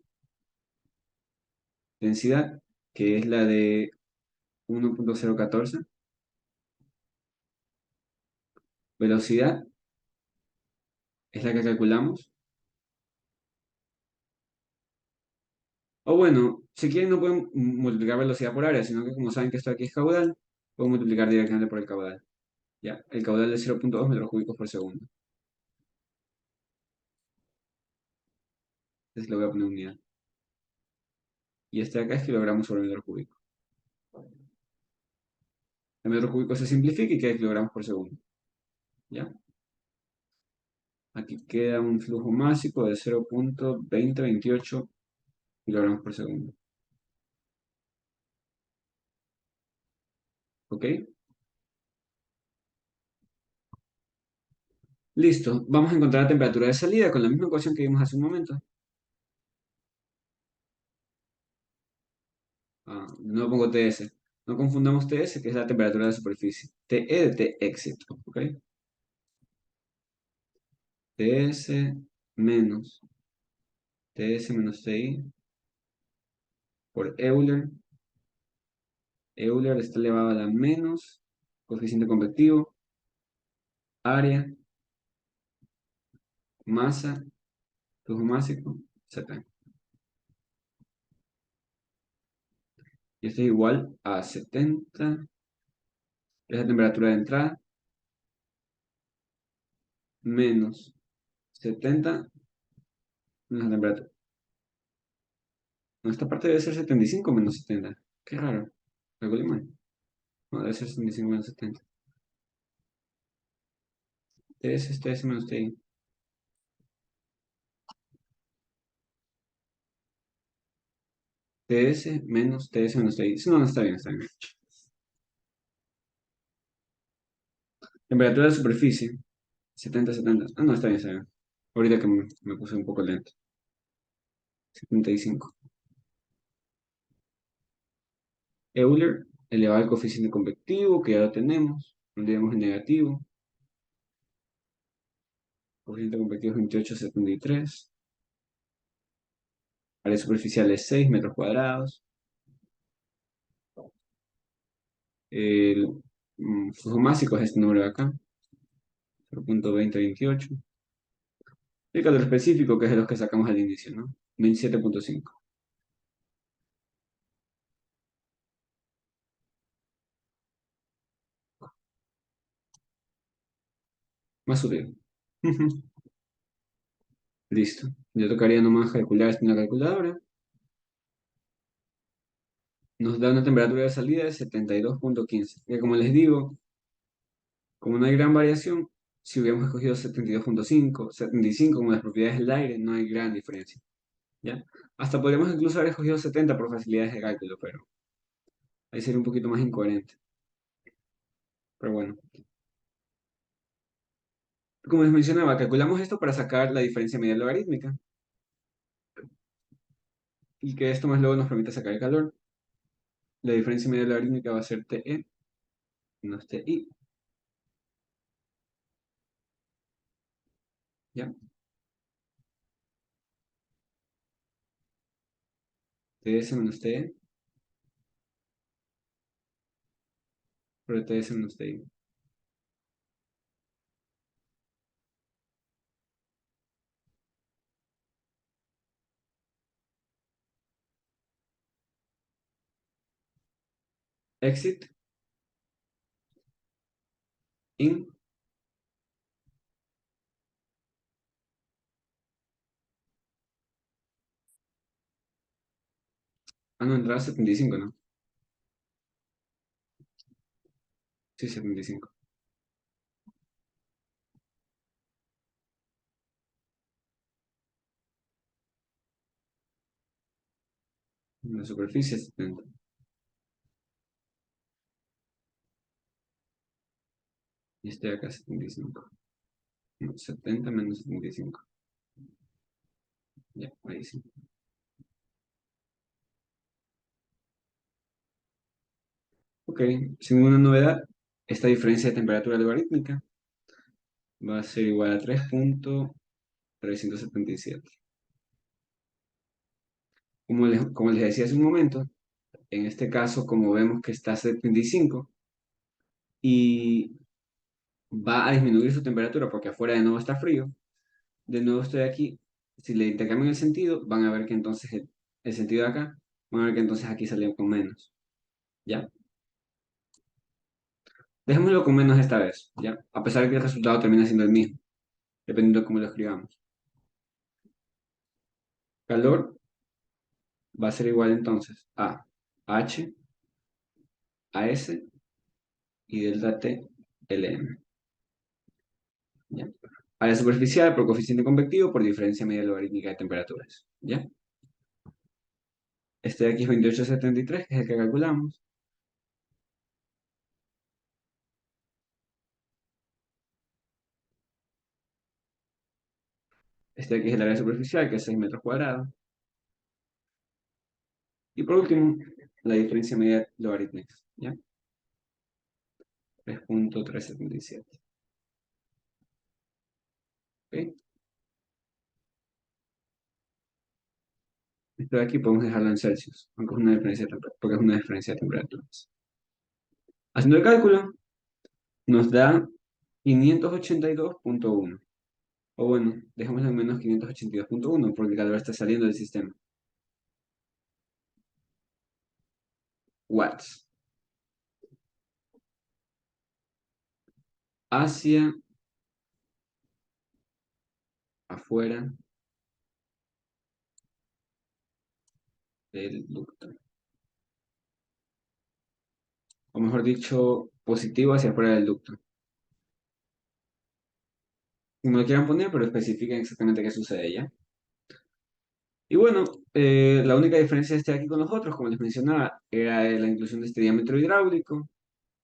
densidad, que es la de 1,014, velocidad, es la que calculamos. O bueno, si quieren no pueden multiplicar velocidad por área, sino que como saben que esto aquí es caudal, pueden multiplicar directamente por el caudal. ¿Ya? El caudal es 0,2 metros cúbicos por segundo. Entonces le voy a poner unidad. Y este de acá es kilogramos sobre metro cúbico. El metro cúbico se simplifica y queda kilogramos por segundo. ¿Ya? Aquí queda un flujo másico de 0,2028 kilogramos por segundo. ¿Ok? Listo. Vamos a encontrar la temperatura de salida con la misma ecuación que vimos hace un momento. De nuevo pongo TS. No confundamos TS, que es la temperatura de superficie. TE de T exit. ¿Ok? TS menos TS menos TI por Euler. Euler está elevado a la menos coeficiente convectivo, área, masa, flujo másico, etc. Y esto es igual a 70, es la temperatura de entrada, menos 70 menos la temperatura. No, esta parte debe ser 75 menos 70. Qué raro. Calculé mal. No, debe ser 75 menos 70. TS es TS menos TI. TS menos TS menos TI. Sí, no, no está bien, está bien. Temperatura de superficie, 70, 70. Ah, no, está bien, está bien. Ahorita que me puse un poco lento. 75. Euler elevado al coeficiente convectivo, que ya lo tenemos. No olvidemos el negativo. Coeficiente convectivo es 28,73. Área superficial es 6 metros cuadrados. El flujo másico es este número de acá, 0,2028. El calor específico, que es de los que sacamos al inicio, ¿no? 27,5. Más sutil. Listo. Ya tocaría nomás calcular esto en la calculadora. Nos da una temperatura de salida de 72,15. Que como les digo, como no hay gran variación, si hubiéramos escogido 72,5, 75 como las propiedades del aire, no hay gran diferencia. ¿Ya? Hasta podríamos incluso haber escogido 70 por facilidades de cálculo, pero ahí sería un poquito más incoherente. Pero bueno, como les mencionaba, calculamos esto para sacar la diferencia media logarítmica y que esto más luego nos permite sacar el calor. La diferencia media logarítmica va a ser TE menos TI. ¿Ya? TS menos TE por TS menos TI. Exit in. Ah, no, entrada 75, ¿no? Sí, 75. La superficie es 70. Y este de acá 75. No, 70 menos 75. Ya, ahí sí. Ok, sin ninguna novedad, esta diferencia de temperatura logarítmica va a ser igual a 3,377. Como les decía hace un momento, en este caso, como vemos que está a 75 y va a disminuir su temperatura porque afuera de nuevo está frío, de nuevo estoy aquí. Si le intercambian el sentido, van a ver que entonces el sentido de acá, van a ver que entonces aquí salió con menos. ¿Ya? Dejémoslo con menos esta vez, ¿ya? A pesar de que el resultado termina siendo el mismo, dependiendo de cómo lo escribamos. Calor va a ser igual entonces a H, a S y delta T, Lm. ¿Ya? Área superficial por coeficiente convectivo por diferencia media logarítmica de temperaturas. ¿Ya? Este de aquí es 28,73, que es el que calculamos. Este aquí es el área superficial, que es 6 metros cuadrados. Y por último, la diferencia media logarítmica, ¿ya? 3.377. ¿Ok? Esto de aquí podemos dejarlo en Celsius, aunque es una diferencia de porque es una diferencia de temperaturas. Haciendo el cálculo, nos da 582.1. O bueno, dejémoslo en menos 582.1 porque el calor está saliendo del sistema. Watts. Hacia afuera del ducto. O mejor dicho, positivo hacia afuera del ducto. Como lo quieran poner, pero especifiquen exactamente qué sucede ya. Y bueno, la única diferencia de este aquí con los otros, como les mencionaba, era la inclusión de este diámetro hidráulico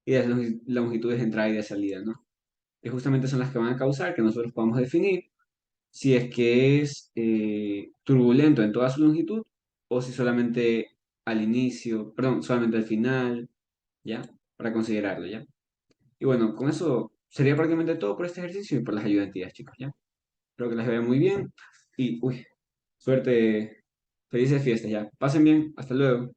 y de las longitudes de entrada y de salida, ¿no? Que justamente son las que van a causar que nosotros podamos definir si es que es turbulento en toda su longitud o si solamente al inicio, perdón, solamente al final, ¿ya? Para considerarlo, ¿ya? Y bueno, con eso sería prácticamente todo por este ejercicio y por las ayudantías, chicos, ¿ya? Espero que las vean muy bien y, uy, suerte, felices fiestas, ¿ya? Pasen bien, hasta luego.